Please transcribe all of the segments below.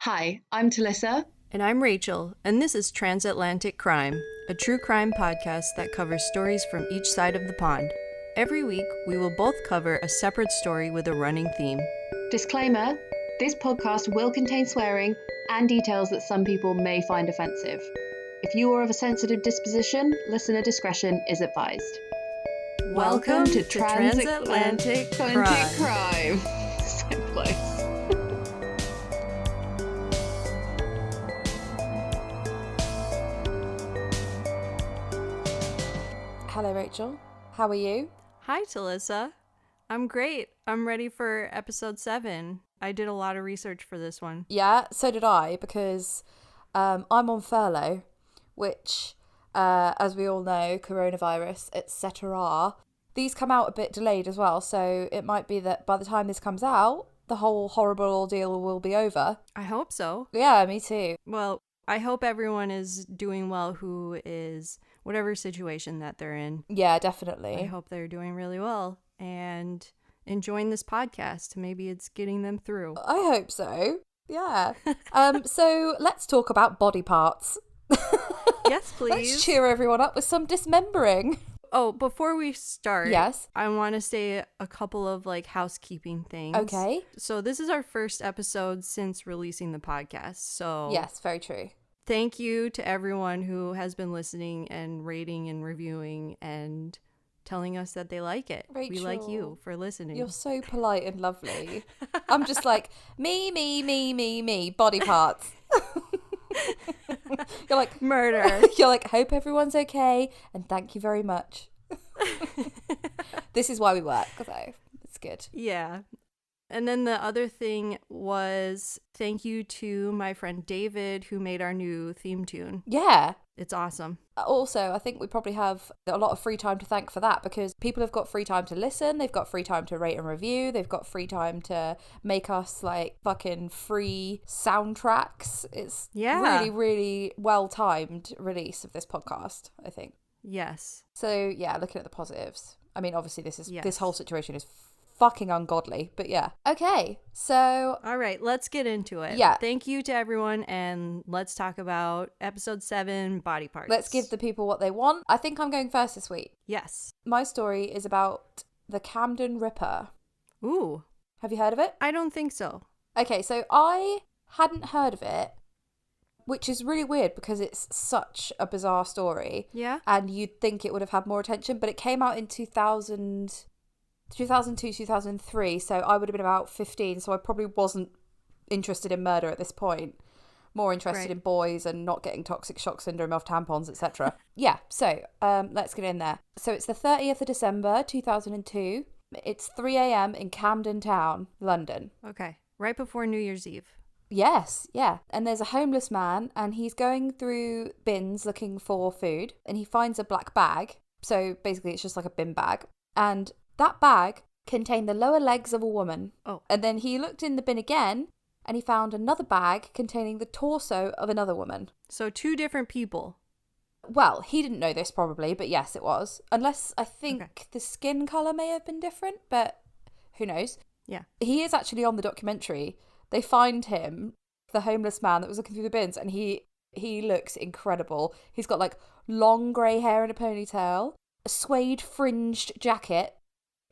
Hi, I'm Talissa. And I'm Rachel, and this is Transatlantic Crime, a true crime podcast that covers stories from each side of the pond. Every week, we will both cover a separate story with a running theme. Disclaimer, this podcast will contain swearing and details that some people may find offensive. If you are of a sensitive disposition, listener discretion is advised. Welcome to Transatlantic Crime. So close. Hello, Rachel. How are you? Hi, Talissa. I'm great. I'm ready for episode 7. I did a lot of research for this one. Yeah, so did I, because I'm on furlough, which, as we all know, coronavirus, etc. These come out a bit delayed as well, so it might be that by the time this comes out, the whole horrible ordeal will be over. I hope so. Yeah, me too. Well, I hope everyone is doing well who is whatever situation that they're in. Yeah, definitely. I hope they're doing really well and enjoying this podcast. Maybe it's getting them through. I hope so. Yeah. So let's talk about body parts. Yes, please. Let's cheer everyone up with some dismembering. Oh, before we start, Yes. I want to say a couple of housekeeping things. Okay. So this is our first episode since releasing the podcast. So Yes, very true. thank you to everyone who has been listening and rating and reviewing and telling us that they like it. We like Rachel, you for listening. You're so polite and lovely. I'm just like, me, body parts. You're like, Murder. You're like, hope everyone's okay, and thank you very much. This is why we work, so it's good. Yeah. And then the other thing was thank you to my friend David who made our new theme tune. Yeah. It's awesome. Also, I think we probably have a lot of free time to thank for that, because people have got free time to listen, they've got free time to rate and review, they've got free time to make us fucking free soundtracks. It's really, really well-timed release of this podcast, I think. Yes. So yeah, looking at the positives. I mean, obviously this Yes. whole situation is fucking ungodly, but yeah. Okay, so All right, let's get into it. Yeah. Thank you to everyone, and let's talk about episode 7, body parts. let's give the people what they want. I think I'm going first this week. Yes. My story is about the Camden Ripper. Ooh, Have you heard of it? I don't think so. Okay, so I hadn't heard of it, which is really weird because it's such a bizarre story. Yeah? And you'd think it would have had more attention, but it came out in 2002, 2003, so I would have been about 15, so I probably wasn't interested in murder at this point. More interested Right. in boys and not getting toxic shock syndrome off tampons, etc. Yeah, so let's get in there. So it's the 30th of December, 2002. It's 3 a.m. in Camden Town, London. Okay. Right before New Year's Eve. Yes, yeah. And there's a homeless man, and he's going through bins looking for food, and he finds a black bag. So basically it's just like a bin bag. And that bag contained the lower legs of a woman. Oh. And then he looked in the bin again, and he found another bag containing the torso of another woman. So 2 different people. Well, he didn't know this probably, but yes, it was. Unless I think Okay. the skin colour may have been different, but who knows? Yeah. He is actually on the documentary. They find him, the homeless man that was looking through the bins, and he looks incredible. He's got long grey hair in a ponytail, a suede fringed jacket.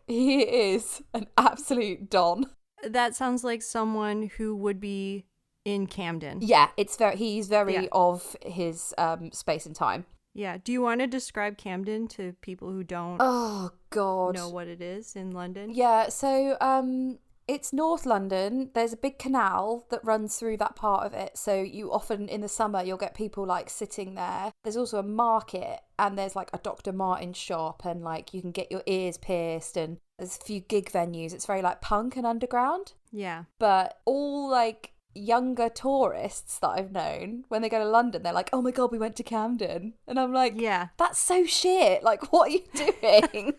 He is an absolute don. That sounds like someone who would be in Camden. Yeah, he's very Yeah. of his space and time. Yeah. Do you want to describe Camden to people who don't Oh God. know what it is in London? Yeah, so it's North London. There's a big canal that runs through that part of it. So you often in the summer you'll get people sitting there. There's also a market, and there's a Dr. Martens shop, and you can get your ears pierced, and there's a few gig venues. It's very punk and underground. Yeah. But all younger tourists that I've known, when they go to London, they're like, oh my God, we went to Camden. And I'm like, Yeah. that's so shit. What are you doing?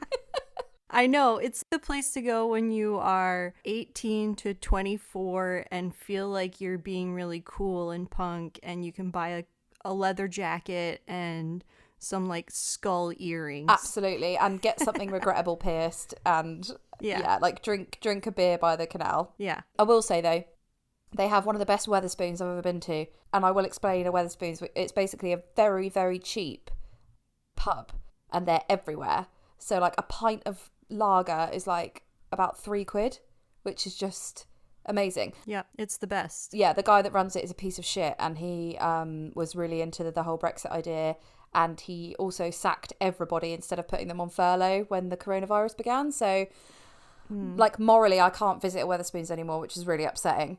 I know. It's the place to go when you are 18 to 24 and feel like you're being really cool and punk, and you can buy a leather jacket and some skull earrings. Absolutely. And get something regrettable pierced, and Yeah. drink a beer by the canal. Yeah. I will say though, They have one of the best Wetherspoons I've ever been to. And I will explain a Wetherspoons. It's basically a very, very cheap pub. And they're everywhere. So like a pint of lager is like about £3, which is just amazing. Yeah, it's the best. Yeah, the guy that runs it is a piece of shit. And he was really into the whole Brexit idea. And he also sacked everybody instead of putting them on furlough when the coronavirus began. So like morally, I can't visit a Wetherspoons anymore, which is really upsetting.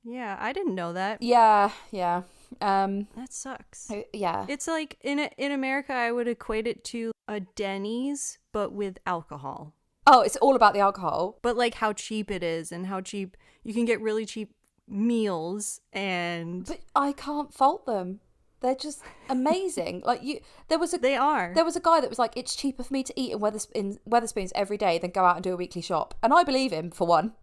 Yeah, I didn't know that. Yeah. That sucks. Yeah. It's like in America, I would equate it to a Denny's, but with alcohol. Oh, it's all about the alcohol. But like how cheap it is and how cheap you can get really cheap meals But I can't fault them. They're just amazing. Like they are. There was a guy that was like, it's cheaper for me to eat in Wetherspoons every day than go out and do a weekly shop. And I believe him, for one.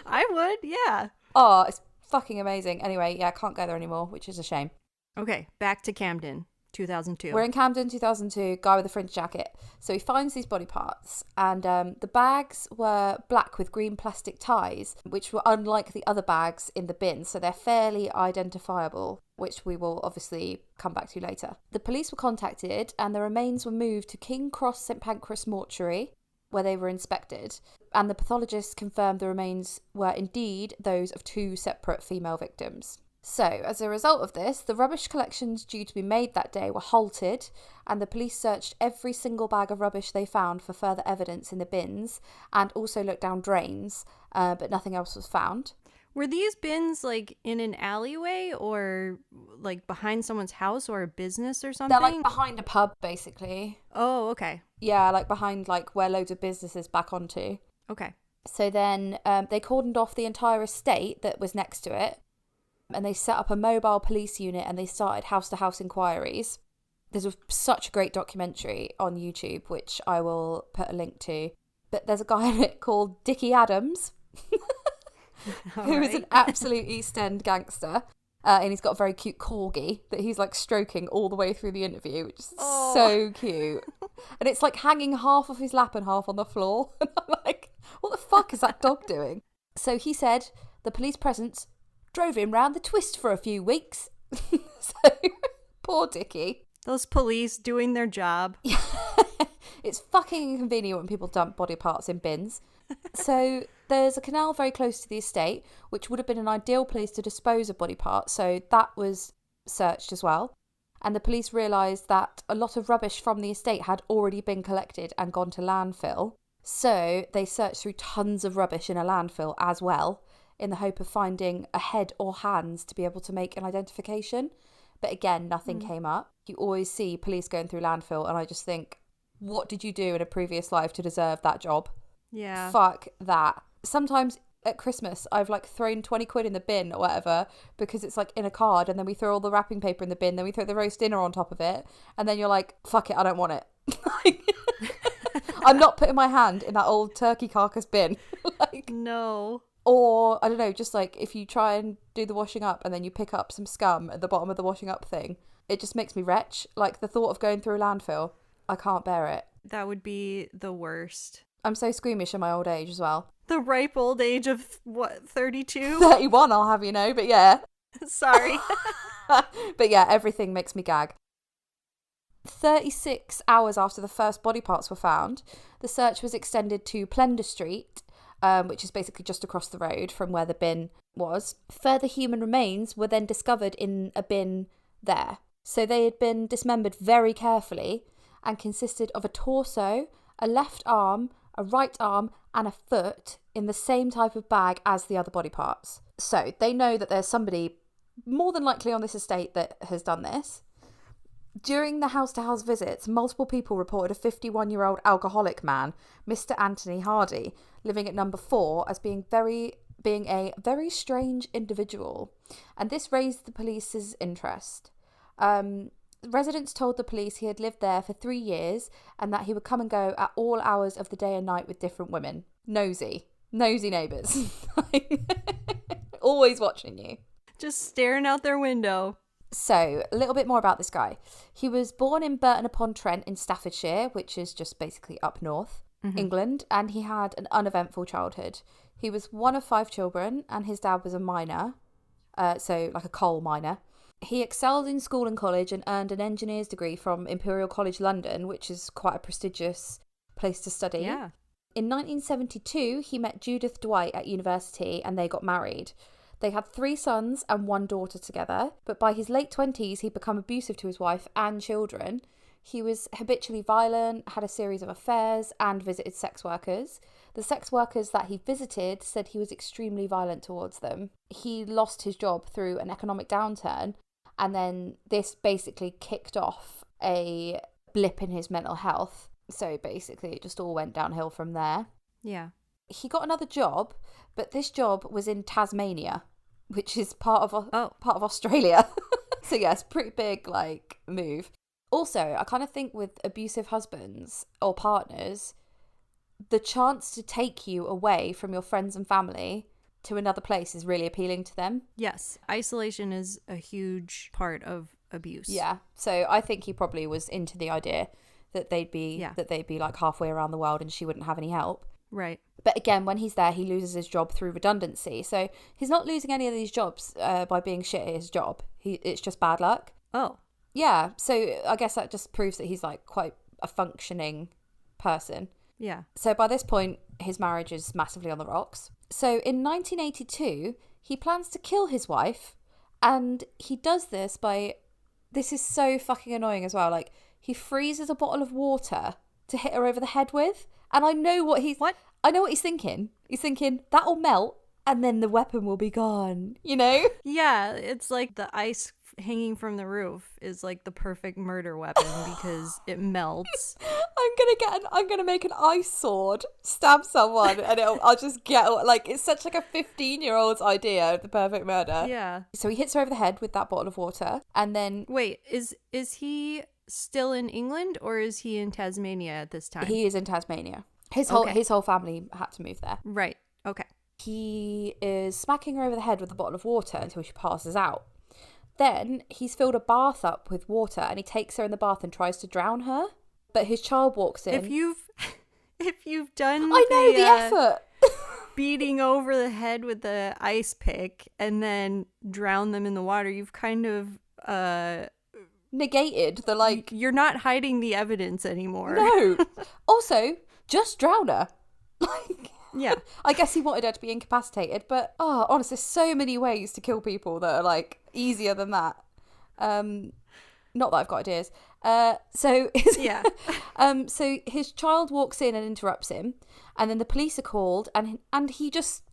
I would, yeah. Oh, it's fucking amazing. Anyway, yeah, I can't go there anymore, which is a shame. Okay, back to Camden, 2002. We're in Camden, 2002, guy with a fringe jacket. So he finds these body parts, and the bags were black with green plastic ties, which were unlike the other bags in the bin, so they're fairly identifiable, which we will obviously come back to later. The police were contacted, and the remains were moved to King Cross St Pancras Mortuary, where they were inspected, and the pathologists confirmed the remains were indeed those of 2 separate female victims. So, as a result of this, the rubbish collections due to be made that day were halted, and the police searched every single bag of rubbish they found for further evidence in the bins, and also looked down drains, but nothing else was found. Were these bins like in an alleyway or like behind someone's house or a business or something? They're like behind a pub, basically. Oh, okay. Yeah, like behind like where loads of businesses back onto. Okay. So then they cordoned off the entire estate that was next to it, and they set up a mobile police unit, and they started house-to-house inquiries. There's such a great documentary on YouTube, which I will put a link to. But there's a guy in it called Dickie Adams, who is an absolute East End gangster. And he's got a very cute corgi that he's like stroking all the way through the interview, which is so cute. And it's like hanging half off his lap and half on the floor. And I'm like, what the fuck is that dog doing? So he said the police presence drove him round the twist for a few weeks. So, poor Dickie. Those police doing their job. It's fucking inconvenient when people dump body parts in bins. So there's a canal very close to the estate, which would have been an ideal place to dispose of body parts. So that was searched as well. And the police realised that a lot of rubbish from the estate had already been collected and gone to landfill. So they searched through tons of rubbish in a landfill as well, in the hope of finding a head or hands to be able to make an identification. But again, nothing came up. You always see police going through landfill, and I just think, what did you do in a previous life to deserve that job? Yeah. Fuck that. Sometimes at Christmas, I've like thrown 20 quid in the bin or whatever, because it's like in a card, and then we throw all the wrapping paper in the bin, then we throw the roast dinner on top of it, and then you're like, fuck it, I don't want it. I'm not putting my hand in that old turkey carcass bin. Like, no. or I don't know, just like if you try and do the washing up and then you pick up some scum at the bottom of the washing up thing, it just makes me retch. Like the thought of going through a landfill, I can't bear it. That would be the worst. I'm so squeamish in my old age as well. The ripe old age of, what, 32? 31, I'll have you know, but yeah. Sorry. But yeah, everything makes me gag. 36 hours after the first body parts were found, the search was extended to Plender Street, which is basically just across the road from where the bin was. Further human remains were then discovered in a bin there. So they had been dismembered very carefully and consisted of a torso, a left arm, a right arm, and a foot in the same type of bag as the other body parts. So they know that there's somebody more than likely on this estate that has done this. During the house-to-house visits, multiple people reported a 51-year-old alcoholic man, Mr. Anthony Hardy, living at number 4 as being a very strange individual. And this raised the police's interest. Residents told the police he had lived there for 3 years and that he would come and go at all hours of the day and night with different women. Nosy neighbours. Always watching you. Just staring out their window. So, a little bit more about this guy. He was born in Burton-upon-Trent in Staffordshire, which is just basically up north, England, and he had an uneventful childhood. He was one of 5 children, and his dad was a miner, so like a coal miner. He excelled in school and college and earned an engineer's degree from Imperial College London, which is quite a prestigious place to study. Yeah. In 1972, he met Judith Dwight at university and they got married. They had 3 sons and 1 daughter together, but by his late 20s, he'd become abusive to his wife and children. He was habitually violent, had a series of affairs, and visited sex workers. The sex workers that he visited said he was extremely violent towards them. He lost his job through an economic downturn, and then this basically kicked off a blip in his mental health. So basically, it just all went downhill from there. Yeah. He got another job, but this job was in Tasmania, which is part of Australia. So yeah, it's a pretty big like move. Also, I kind of think with abusive husbands or partners, the chance to take you away from your friends and family to another place is really appealing to them. Yes. Isolation is a huge part of abuse. Yeah. So I think he probably was into the idea that they'd be like halfway around the world and she wouldn't have any help. Right. But again, when he's there, he loses his job through redundancy. So he's not losing any of these jobs by being shit at his job. It's just bad luck. Oh. Yeah. So I guess that just proves that he's like quite a functioning person. Yeah. So by this point, his marriage is massively on the rocks. So in 1982, he plans to kill his wife. And he does this by... This is so fucking annoying as well. Like, he freezes a bottle of water to hit her over the head with. And I know what he's thinking. He's thinking, that'll melt and then the weapon will be gone, you know? Yeah, it's like the ice hanging from the roof is like the perfect murder weapon because it melts. I'm gonna make an ice sword, stab someone, and I'll just get like it's such like a 15-year-old's idea of the perfect murder. Yeah. So he hits her over the head with that bottle of water, and then wait, is he still in England or is he in Tasmania at this time? He is in Tasmania. His whole family had to move there. Right. Okay. He is smacking her over the head with a bottle of water until she passes out. Then he's filled a bath up with water and he takes her in the bath and tries to drown her. But his child walks in. If you've done the effort. beating over the head with the ice pick and then drown them in the water, you've kind of negated the like... You're not hiding the evidence anymore. No. Also, just drown her. Like... Yeah. I guess he wanted her to be incapacitated, but honestly, so many ways to kill people that are like easier than that. Not that I've got ideas. So his child walks in and interrupts him, and then the police are called, and he just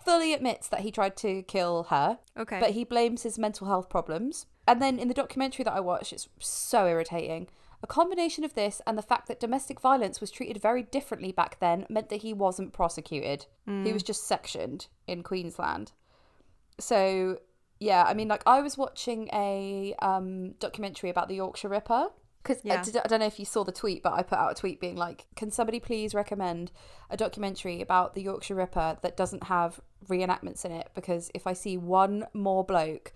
fully admits that he tried to kill her. Okay. But he blames his mental health problems. And then in the documentary that I watched, it's so irritating. A combination of this and the fact that domestic violence was treated very differently back then meant that he wasn't prosecuted. He was just sectioned in Queensland. So, yeah, I mean, like, I was watching a documentary about the Yorkshire Ripper. Because I don't know if you saw the tweet, but I put out a tweet being like, can somebody please recommend a documentary about the Yorkshire Ripper that doesn't have reenactments in it? Because if I see one more bloke,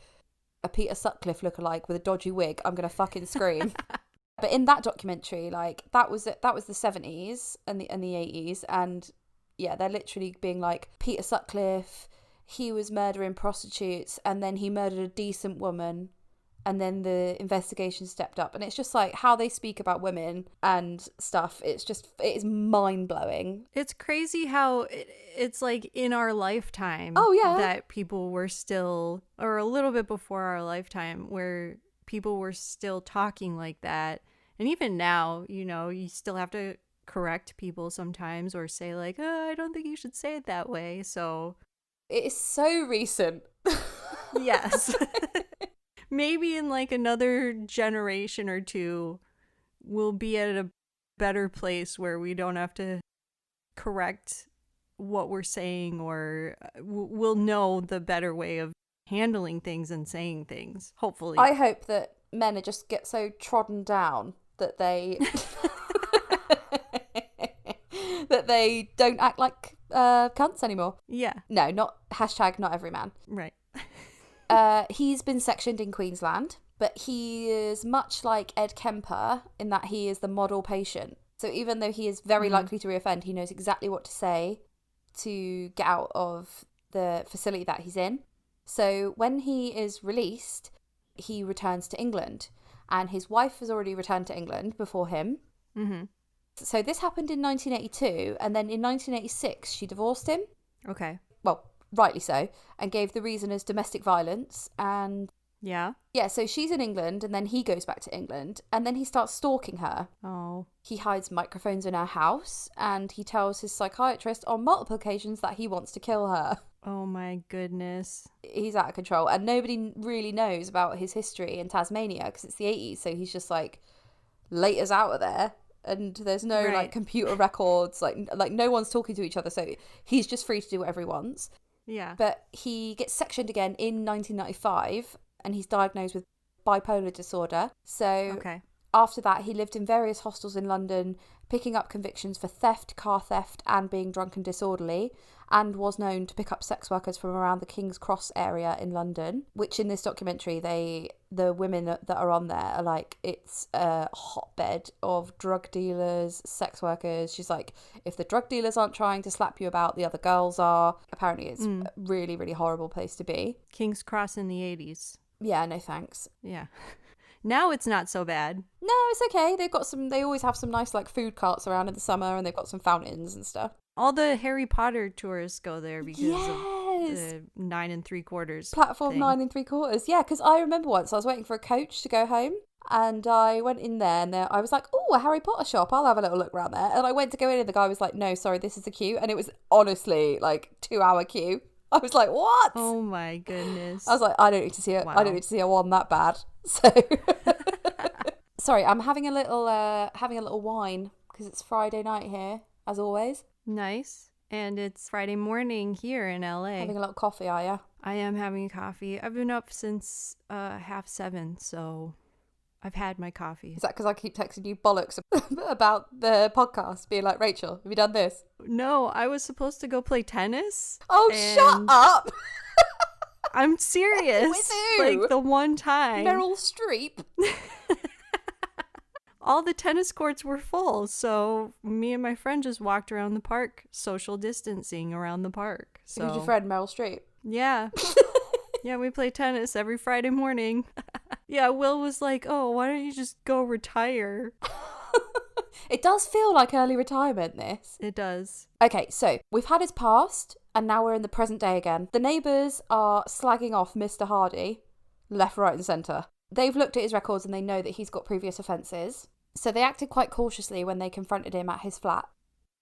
a Peter Sutcliffe lookalike with a dodgy wig, I'm going to fucking scream. But in that documentary, like that was the 70s and the 80s, and yeah, they're literally being like, Peter Sutcliffe, he was murdering prostitutes, and then he murdered a decent woman, and then the investigation stepped up, and it's just like how they speak about women and stuff. It is mind blowing. It's crazy how it's like in our lifetime. Oh yeah, that people were still, or a little bit before our lifetime, where people were still talking like that. And even now, you know, you still have to correct people sometimes or say like, I don't think you should say it that way. So it is so recent. Yes. Maybe in like another generation or two, we'll be at a better place where we don't have to correct what we're saying, or we'll know the better way of handling things and saying things, hopefully. I hope that men are just get so trodden down that they that they don't act like cunts anymore. Yeah. No, not every man. Right. He's been sectioned in Queensland, but he is much like Ed Kemper in that he is the model patient. So even though he is very likely to reoffend, he knows exactly what to say to get out of the facility that he's in. So when he is released, he returns to England, and his wife has already returned to England before him. Mm-hmm. So this happened in 1982, and then in 1986 she divorced him. Okay. Well, rightly so, and gave the reason as domestic violence. And Yeah. yeah, so she's in England, and then he goes back to England, and then he starts stalking her. Oh. He hides microphones in her house, and he tells his psychiatrist on multiple occasions that he wants to kill her. Oh my goodness. He's out of control, and nobody really knows about his history in Tasmania because it's the 80s, so he's just like laters out of there, and there's no Right. like computer records, like no one's talking to each other, so he's just free to do whatever he wants. Yeah. But he gets sectioned again in 1995, and he's diagnosed with bipolar disorder. So Okay. after that, he lived in various hostels in London, picking up convictions for theft, car theft, and being drunk and disorderly, and was known to pick up sex workers from around the King's Cross area in London, which in this documentary, the women that are on there are like, it's a hotbed of drug dealers, sex workers. She's like, if the drug dealers aren't trying to slap you about, the other girls are. Apparently, it's a really, really horrible place to be. King's Cross in the 80s. Yeah, no thanks. Yeah. Now it's not so bad. No, it's okay. They always have some nice like food carts around in the summer, and they've got some fountains and stuff. All the Harry Potter tourists go there because of Yes. the 9 3/4 Platform thing. 9 3/4. Yeah, because I remember once I was waiting for a coach to go home, and I went in there, and I was like, oh, a Harry Potter shop. I'll have a little look around there. And I went to go in, and the guy was like, no, sorry, this is the queue. And it was honestly like 2-hour queue. I was like, what? Oh my goodness. I was like, I don't need to see it. Wow. I don't need to see a one that bad. So sorry, I'm having a little wine because it's Friday night here, as always. Nice. And it's Friday morning here in LA. Having a little coffee, are you? I am having coffee. I've been up since 7:30, so I've had my coffee. Is that because I keep texting you bollocks about the podcast, being like, Rachel, have you done this? No, I was supposed to go play tennis. Oh, shut and up! I'm serious. With who? Like the one time. Meryl Streep. All the tennis courts were full, so me and my friend just walked around the park, social distancing around the park. So Who's your friend, Meryl Streep? yeah. Yeah, we play tennis every Friday morning. Yeah, Will was like, oh, why don't you just go retire? It does feel like early retirement, this. It does. Okay, so we've had his past, and now we're in the present day again. The neighbours are slagging off Mr. Hardy, left, right and centre. They've looked at his records and they know that he's got previous offences. So they acted quite cautiously when they confronted him at his flat.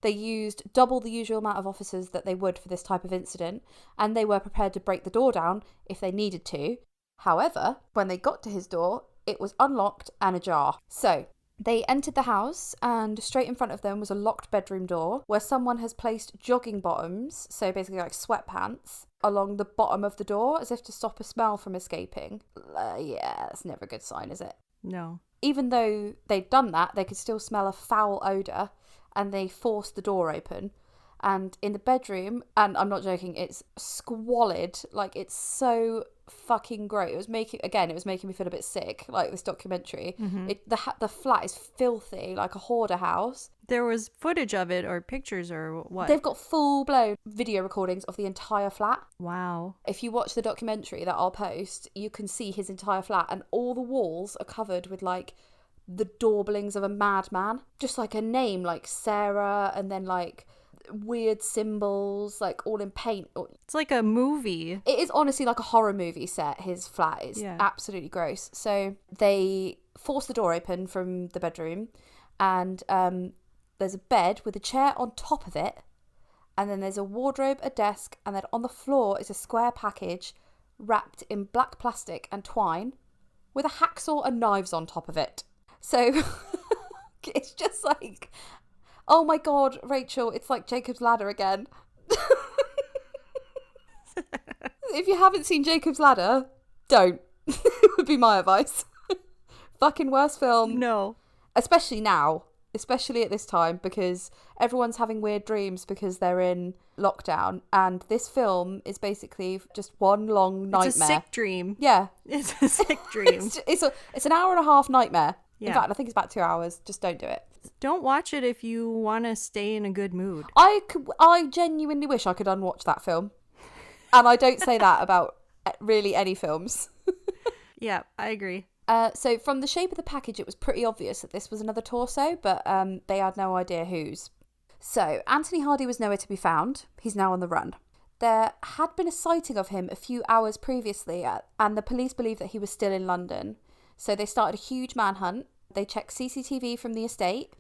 They used double the usual amount of officers that they would for this type of incident, and they were prepared to break the door down if they needed to. However, when they got to his door, it was unlocked and ajar. So they entered the house, and straight in front of them was a locked bedroom door where someone has placed jogging bottoms, so basically like sweatpants, along the bottom of the door as if to stop a smell from escaping. Yeah, that's never a good sign, is it? No. Even though they'd done that, they could still smell a foul odour, and they forced the door open. And in the bedroom, and I'm not joking, it's squalid. Like, it's so fucking gross. It was making me feel a bit sick, like this documentary. Mm-hmm. The flat is filthy, like a hoarder house. There was footage of it or pictures or what? They've got full-blown video recordings of the entire flat. Wow. If you watch the documentary that I'll post, you can see his entire flat, and all the walls are covered with like the daublings of a madman. Just like a name like Sarah, and then like weird symbols, like all in paint. It's like a movie. It is honestly like a horror movie set. His flat is absolutely gross. So they force the door open from the bedroom, and there's a bed with a chair on top of it, and then there's a wardrobe, a desk, and then on the floor is a square package wrapped in black plastic and twine with a hacksaw and knives on top of it. So it's just like, oh my god, Rachel, it's like Jacob's Ladder again. If you haven't seen Jacob's Ladder, don't. Would be my advice. Fucking worst film. No. Especially now. Especially at this time, because everyone's having weird dreams because they're in lockdown, and this film is basically just one long nightmare. It's a sick dream. Yeah. It's a sick dream. It's an hour and a half nightmare. Yeah. In fact, I think it's about 2 hours. Just don't do it. Don't watch it if you want to stay in a good mood. I genuinely wish I could unwatch that film. And I don't say that about really any films. Yeah, I agree. So from the shape of the package, it was pretty obvious that this was another torso, but they had no idea whose. So Anthony Hardy was nowhere to be found. He's now on the run. There had been a sighting of him a few hours previously, and the police believed that he was still in London. So they started a huge manhunt. They checked CCTV from the estate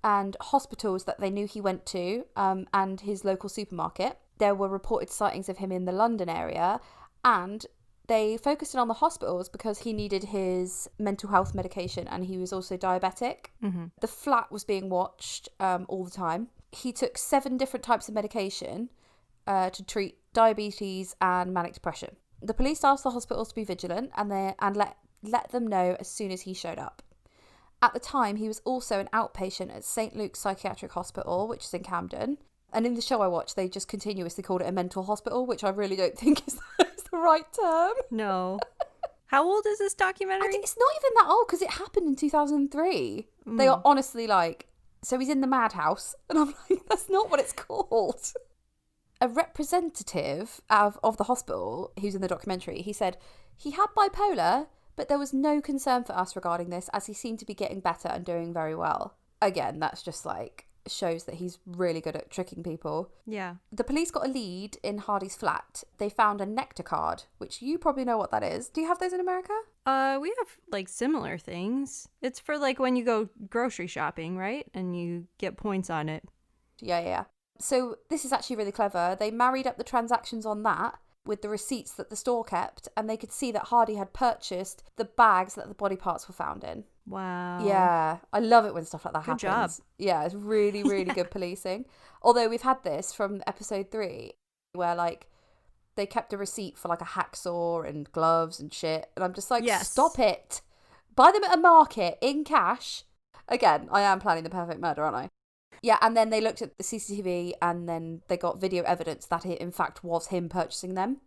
and hospitals that they knew he went to, and his local supermarket. There were reported sightings of him in the London area, and they focused in on the hospitals because he needed his mental health medication and he was also diabetic. Mm-hmm. The flat was being watched all the time. He took 7 different types of medication to treat diabetes and manic depression. The police asked the hospitals to be vigilant and let them know as soon as he showed up. At the time, he was also an outpatient at St. Luke's Psychiatric Hospital, which is in Camden. And in the show I watched, they just continuously called it a mental hospital, which I really don't think is the right term. No. How old is this documentary? I think it's not even that old because it happened in 2003. They are honestly like, so he's in the madhouse. And I'm like, that's not what it's called. A representative of the hospital who's in the documentary, he said he had bipolar, but there was no concern for us regarding this as he seemed to be getting better and doing very well. Again, that's just like shows that he's really good at tricking people. Yeah. The police got a lead in Hardy's flat. They found a Nectar card, which you probably know what that is. Do you have those in America? We have like similar things. It's for like when you go grocery shopping, right? And you get points on it. Yeah. So this is actually really clever. They married up the transactions on that with the receipts that the store kept, and they could see that Hardy had purchased the bags that the body parts were found in. Wow. Yeah, I love it when stuff like that Good happens. job. Yeah, it's really, really good policing. Although we've had this from episode 3, where like they kept a receipt for like a hacksaw and gloves and shit, and I'm just like, Yes. Stop it! Buy them at a market in cash. Again, I am planning the perfect murder, aren't I? Yeah, and then they looked at the CCTV and then they got video evidence that it in fact was him purchasing them.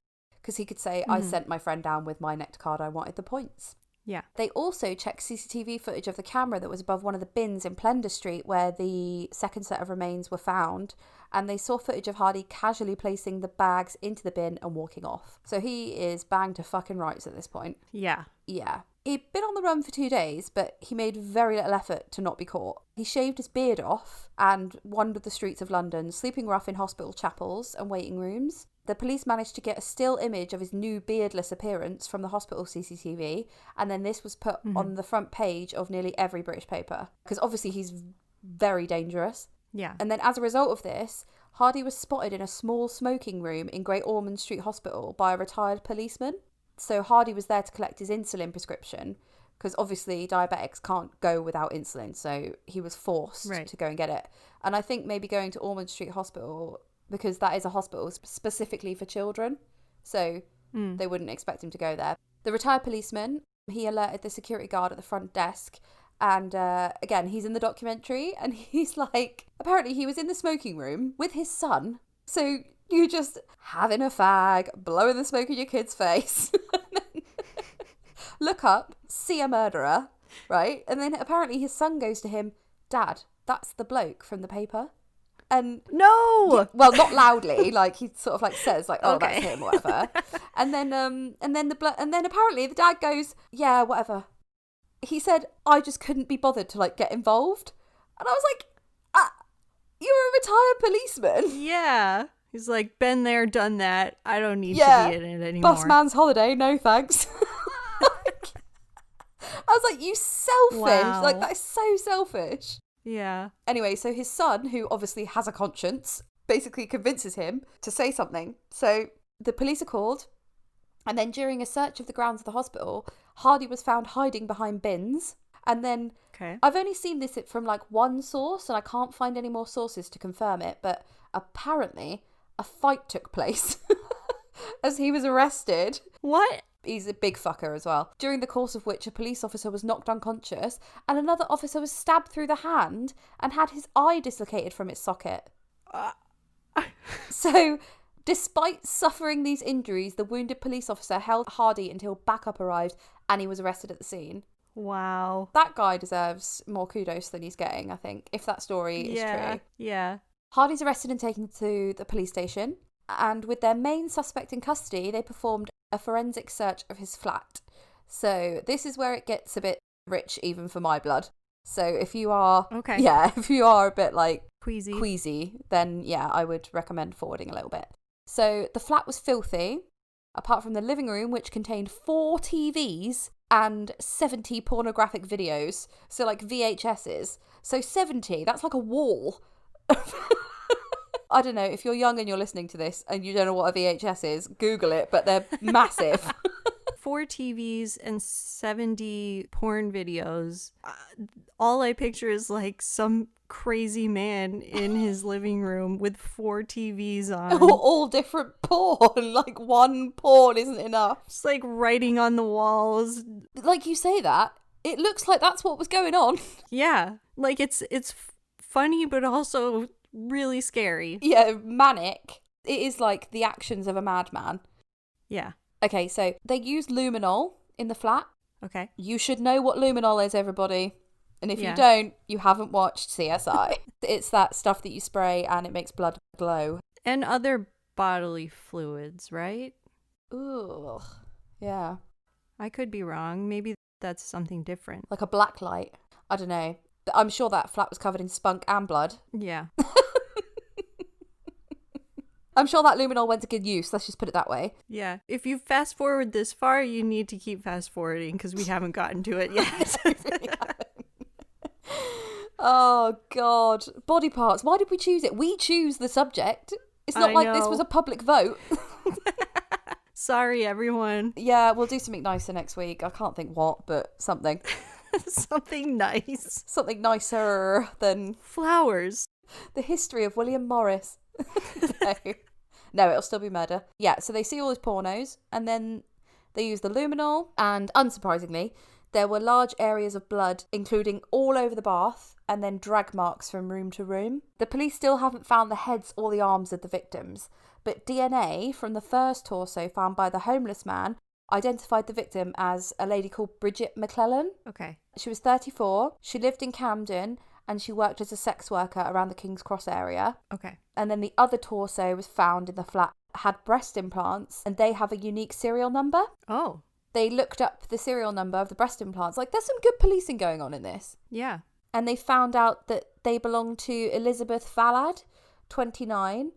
Because he could say, I sent my friend down with my Nectar card, I wanted the points. Yeah. They also checked CCTV footage of the camera that was above one of the bins in Plender Street where the second set of remains were found. And they saw footage of Hardy casually placing the bags into the bin and walking off. So he is banged to fucking rights at this point. Yeah. Yeah. He'd been on the run for 2 days, but he made very little effort to not be caught. He shaved his beard off and wandered the streets of London, sleeping rough in hospital chapels and waiting rooms. The police managed to get a still image of his new beardless appearance from the hospital CCTV, and then this was put on the front page of nearly every British paper, because obviously he's very dangerous. Yeah. And then as a result of this, Hardy was spotted in a small smoking room in Great Ormond Street Hospital by a retired policeman. So Hardy was there to collect his insulin prescription, because obviously diabetics can't go without insulin, so he was forced to go and get it. And I think maybe going to Ormond Street Hospital, because that is a hospital specifically for children, so they wouldn't expect him to go there. The retired policeman, he alerted the security guard at the front desk, and again, he's in the documentary, and he's like, apparently he was in the smoking room with his son, so you just having a fag, blowing the smoke in your kid's face, look up, see a murderer, right? And then apparently his son goes to him, Dad, that's the bloke from the paper. And no, well, not loudly, like he sort of like says like, oh, Okay. that's him, whatever. and then apparently the dad goes, yeah, whatever. He said, I just couldn't be bothered to like get involved. And I was like, you're a retired policeman. Yeah. He's like, been there, done that. I don't need to be in it anymore. Boss man's holiday, no thanks. I was like, you selfish. Wow. Like, that is so selfish. Yeah. Anyway, so his son, who obviously has a conscience, basically convinces him to say something. So the police are called. And then during a search of the grounds of the hospital, Hardy was found hiding behind bins. And then I've only seen this from like one source and I can't find any more sources to confirm it. But apparently a fight took place as he was arrested. What? He's a big fucker as well. During the course of which a police officer was knocked unconscious and another officer was stabbed through the hand and had his eye dislocated from its socket. So, despite suffering these injuries, the wounded police officer held Hardy until backup arrived and he was arrested at the scene. Wow. That guy deserves more kudos than he's getting, I think, if that story is true. Yeah. Hardy's arrested and taken to the police station, and with their main suspect in custody, they performed a forensic search of his flat. So this is where it gets a bit rich even for my blood. So if you are if you are a bit like queasy, then yeah, I would recommend forwarding a little bit. So the flat was filthy, apart from the living room, which contained 4 TVs and 70 pornographic videos. So like VHSs. So 70, that's like a wall. I don't know, if you're young and you're listening to this and you don't know what a VHS is, Google it, but they're massive. 4 TVs and 70 porn videos. All I picture is like some crazy man in his living room with 4 TVs on. All different porn. Like one porn isn't enough. It's like writing on the walls. Like you say that, it looks like that's what was going on. Yeah. Like it's funny but also really scary. Yeah, manic. It is like the actions of a madman. Yeah. Okay, so they used luminol in the flat. Okay. You should know what luminol is, everybody. And if you don't, you haven't watched CSI. It's that stuff that you spray and it makes blood glow. And other bodily fluids, right? Ooh, yeah. I could be wrong. Maybe that's something different. Like a black light. I don't know. I'm sure that flat was covered in spunk and blood. Yeah. I'm sure that luminol went to good use. Let's just put it that way. Yeah. If you fast forward this far, you need to keep fast forwarding because we haven't gotten to it yet. Oh, God. Body parts. Why did we choose it? We choose the subject. It's not like this was a public vote. Sorry, everyone. Yeah, we'll do something nicer next week. I can't think what, but something. Something nice. Something nicer than... flowers. The history of William Morris. No, it'll still be murder. Yeah, so they see all his pornos, and then they use the luminol, and unsurprisingly, there were large areas of blood, including all over the bath, and then drag marks from room to room. The police still haven't found the heads or the arms of the victims, but DNA from the first torso found by the homeless man identified the victim as a lady called Bridget McClellan. Okay. She was 34, she lived in Camden, and she worked as a sex worker around the King's Cross area. Okay. And then the other torso was found in the flat, had breast implants, and they have a unique serial number. Oh. They looked up the serial number of the breast implants. Like, there's some good policing going on in this. Yeah. And they found out that they belonged to Elizabeth Fallad, 29.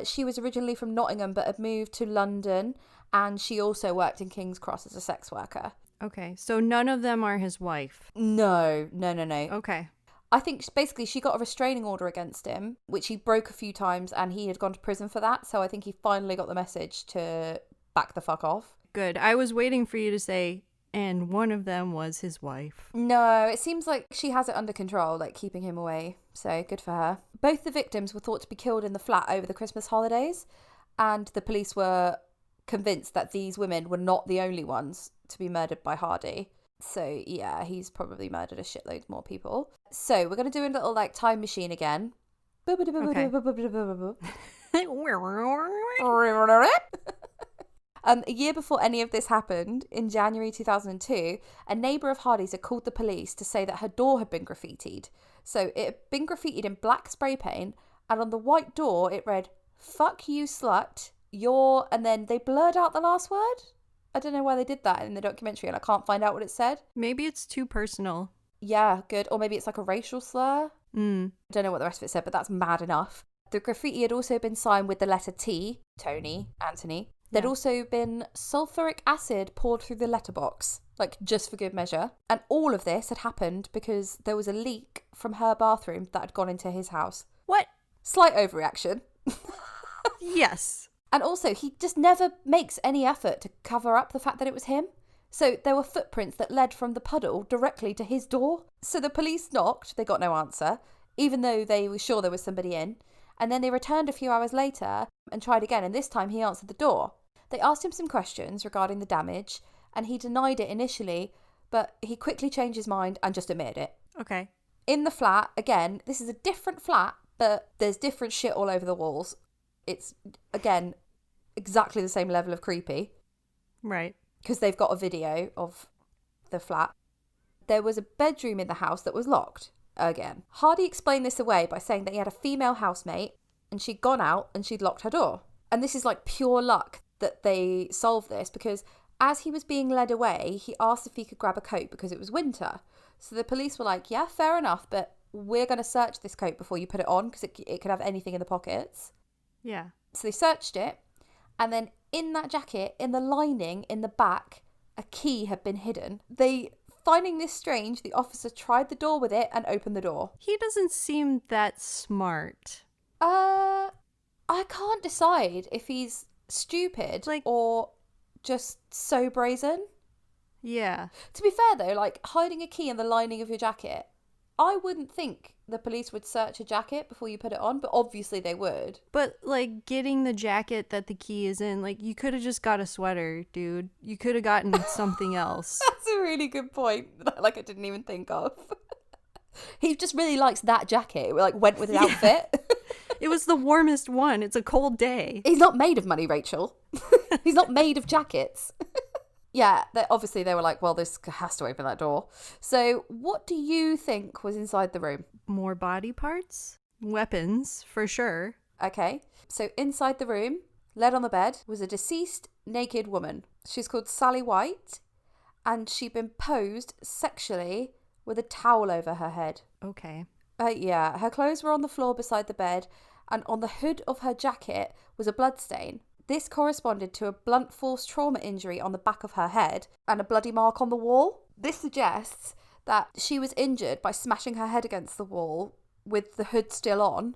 She was originally from Nottingham but had moved to London, and she also worked in King's Cross as a sex worker. Okay. So none of them are his wife. No. Okay. I think basically she got a restraining order against him, which he broke a few times, and he had gone to prison for that. So I think he finally got the message to back the fuck off. Good. I was waiting for you to say, and one of them was his wife. No, it seems like she has it under control, like keeping him away. So good for her. Both the victims were thought to be killed in the flat over the Christmas holidays, and the police were convinced that these women were not the only ones to be murdered by Hardy. So yeah, he's probably murdered a shitload more people. So we're going to do a little like time machine again. Okay. A year before any of this happened, in January 2002, a neighbour of Hardy's had called the police to say that her door had been graffitied. So it had been graffitied in black spray paint, and on the white door it read, "Fuck you, slut, you're..." And then they blurred out the last word. I don't know why they did that in the documentary, and I can't find out what it said. Maybe it's too personal. Yeah, good. Or maybe it's like a racial slur. I don't know what the rest of it said, but that's mad enough. The graffiti had also been signed with the letter T, Tony, Anthony. There'd also been sulfuric acid poured through the letterbox, like just for good measure. And all of this had happened because there was a leak from her bathroom that had gone into his house. What? Slight overreaction. Yes. And also, he just never makes any effort to cover up the fact that it was him. So there were footprints that led from the puddle directly to his door. So the police knocked, they got no answer, even though they were sure there was somebody in. And then they returned a few hours later and tried again, and this time he answered the door. They asked him some questions regarding the damage, and he denied it initially, but he quickly changed his mind and just admitted it. Okay. In the flat, again, this is a different flat, but there's different shit all over the walls. It's, again, exactly the same level of creepy. Right. Because they've got a video of the flat. there was a bedroom in the house that was locked again. Hardy explained this away by saying that he had a female housemate and she'd gone out and she'd locked her door. And this is like pure luck that they solved this, because as he was being led away, he asked if he could grab a coat because it was winter. So the police were like, yeah, fair enough, but we're going to search this coat before you put it on because it could have anything in the pockets. Yeah. So they searched it, and then in that jacket, in the lining, in the back, a key had been hidden. Finding this strange, the officer tried the door with it and opened the door. He doesn't seem that smart. I can't decide if he's stupid or just so brazen. Yeah. To be fair though, like hiding a key in the lining of your jacket, I wouldn't think the police would search a jacket before you put it on, but obviously they would. But like getting the jacket that the key is in, like you could have just got a sweater, dude. You could have gotten something else. That's a really good point. Like I didn't even think of. He just really likes that jacket. It like went with his outfit. It was the warmest one. It's a cold day. He's not made of money, Rachel. He's not made of jackets. Yeah, obviously they were like, well, this has to open that door. So what do you think was inside the room? More body parts? Weapons, for sure. Okay, so inside the room, laid on the bed, was a deceased naked woman. She's called Sally White, and she'd been posed sexually with a towel over her head. Okay. Yeah, her clothes were on the floor beside the bed, and on the hood of her jacket was a bloodstain. This corresponded to a blunt force trauma injury on the back of her head and a bloody mark on the wall. This suggests that she was injured by smashing her head against the wall with the hood still on,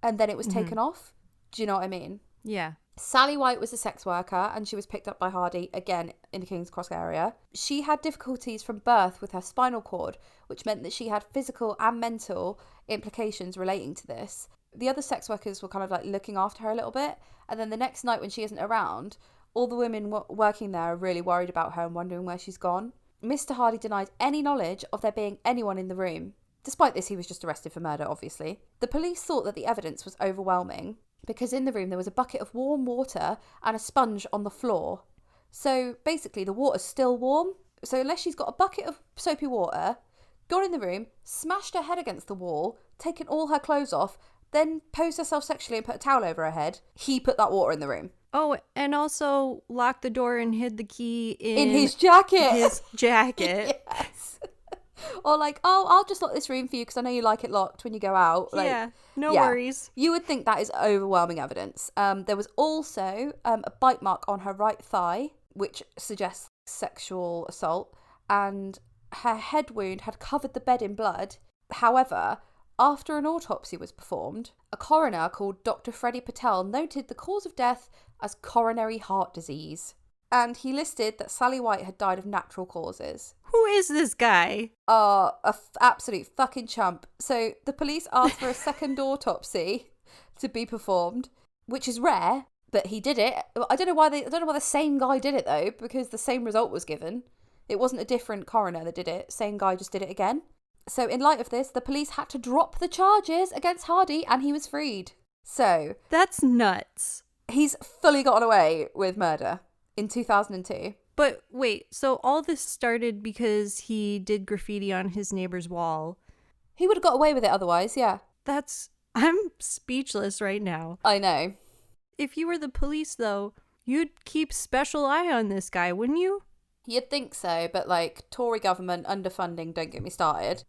and then it was taken off. Do you know what I mean? Yeah. Sally White was a sex worker, and she was picked up by Hardy, again, in the King's Cross area. She had difficulties from birth with her spinal cord, which meant that she had physical and mental implications relating to this. The other sex workers were kind of like looking after her a little bit, and then the next night when she isn't around, all the women working there are really worried about her and wondering where she's gone. Mr. Hardy denied any knowledge of there being anyone in the room. Despite this, he was just arrested for murder, obviously. The police thought that the evidence was overwhelming because in the room there was a bucket of warm water and a sponge on the floor. So basically the water's still warm. So unless she's got a bucket of soapy water, gone in the room, smashed her head against the wall, taken all her clothes off, then posed herself sexually and put a towel over her head, he put that water in the room. Oh, and also locked the door and hid the key in his jacket. His jacket. Yes. Or like, oh, I'll just lock this room for you because I know you like it locked when you go out. Like, yeah, no worries. You would think that is overwhelming evidence. There was also a bite mark on her right thigh, which suggests sexual assault, and her head wound had covered the bed in blood. However, after an autopsy was performed, a coroner called Dr. Freddie Patel noted the cause of death as coronary heart disease. And he listed that Sally White had died of natural causes. Who is this guy? Absolute fucking chump. So the police asked for a second autopsy to be performed, which is rare, but he did it. I don't know why the same guy did it though, because the same result was given. It wasn't a different coroner that did it. Same guy just did it again. So in light of this, the police had to drop the charges against Hardy and he was freed. So that's nuts. He's fully gotten away with murder in 2002. But wait, so all this started because he did graffiti on his neighbor's wall. He would have got away with it otherwise, yeah. I'm speechless right now. I know. If you were the police though, you'd keep special eye on this guy, wouldn't you? You'd think so, but like Tory government underfunding, don't get me started.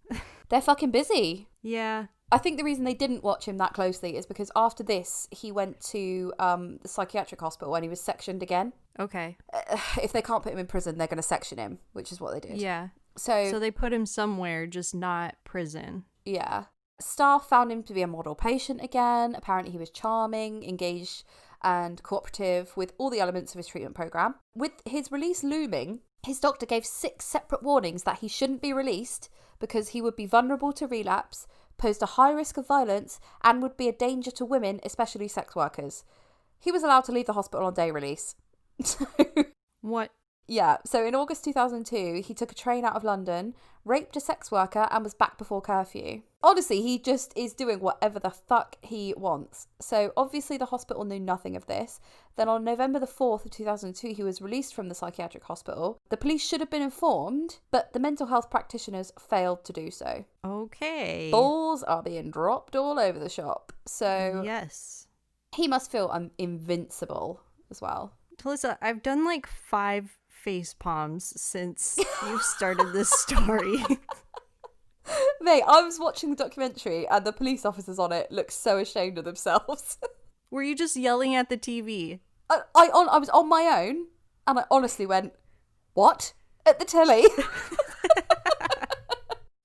They're fucking busy. Yeah. I think the reason they didn't watch him that closely is because after this, he went to the psychiatric hospital and he was sectioned again. Okay. If they can't put him in prison, they're going to section him, which is what they did. Yeah. So they put him somewhere, just not prison. Yeah. Staff found him to be a model patient again. Apparently he was charming, engaged and cooperative with all the elements of his treatment program. With his release looming, his doctor gave 6 separate warnings that he shouldn't be released because he would be vulnerable to relapse, posed a high risk of violence, and would be a danger to women, especially sex workers. He was allowed to leave the hospital on day release. What? Yeah, so in August 2002, he took a train out of London, raped a sex worker, and was back before curfew. Honestly, he just is doing whatever the fuck he wants. So obviously the hospital knew nothing of this. Then on November the 4th of 2002, he was released from the psychiatric hospital. The police should have been informed, but the mental health practitioners failed to do so. Okay. Balls are being dropped all over the shop. So yes. he must feel invincible as well. Talissa, I've done like 5 face palms since you've started this story. Mate, I was watching the documentary and the police officers on it looked so ashamed of themselves. Were you just yelling at the TV? I was on my own and I honestly went, what? At the telly?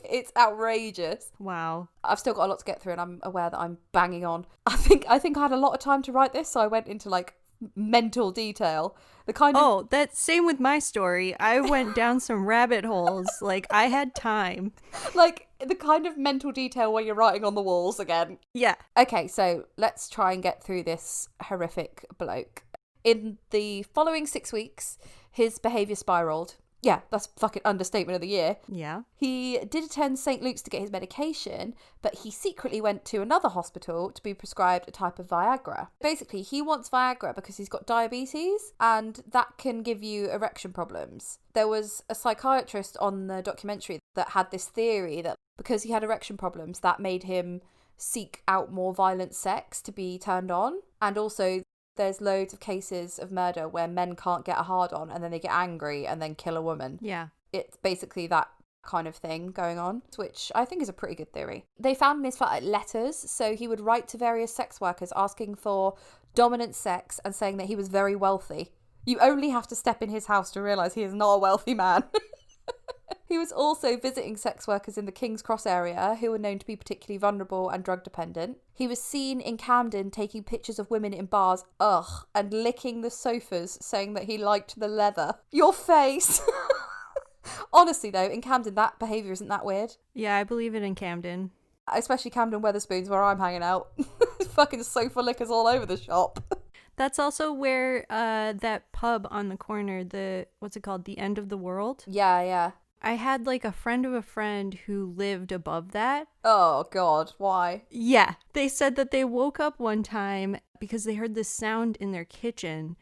It's outrageous. Wow. I've still got a lot to get through and I'm aware that I'm banging on. I think I had a lot of time to write this, so I went into like mental detail. The kind of Oh, that's same with my story. I went down some rabbit holes. Like, I had time. like the kind of mental detail where you're writing on the walls again. Yeah. Okay, so let's try and get through this horrific bloke. In the following 6 weeks, his behaviour spiralled. Yeah, that's fucking understatement of the year. Yeah. He did attend St. Luke's to get his medication, but he secretly went to another hospital to be prescribed a type of Viagra. Basically, he wants Viagra because he's got diabetes, and that can give you erection problems. There was a psychiatrist on the documentary that had this theory that because he had erection problems, that made him seek out more violent sex to be turned on. And also, there's loads of cases of murder where men can't get a hard on and then they get angry and then kill a woman. Yeah. It's basically that kind of thing going on, which I think is a pretty good theory. They found in his flat letters, so he would write to various sex workers asking for dominant sex and saying that he was very wealthy. You only have to step in his house to realise he is not a wealthy man. He was also visiting sex workers in the King's Cross area who were known to be particularly vulnerable and drug dependent. He was seen in Camden taking pictures of women in bars, and licking the sofas, saying that he liked the leather. Your face! Honestly though, in Camden that behaviour isn't that weird. Yeah, I believe it in Camden. Especially Camden Weatherspoons where I'm hanging out. Fucking sofa lickers all over the shop. That's also where that pub on the corner, what's it called? The End of the World? Yeah. I had like a friend of a friend who lived above that. Oh God, why? Yeah. They said that they woke up one time because they heard this sound in their kitchen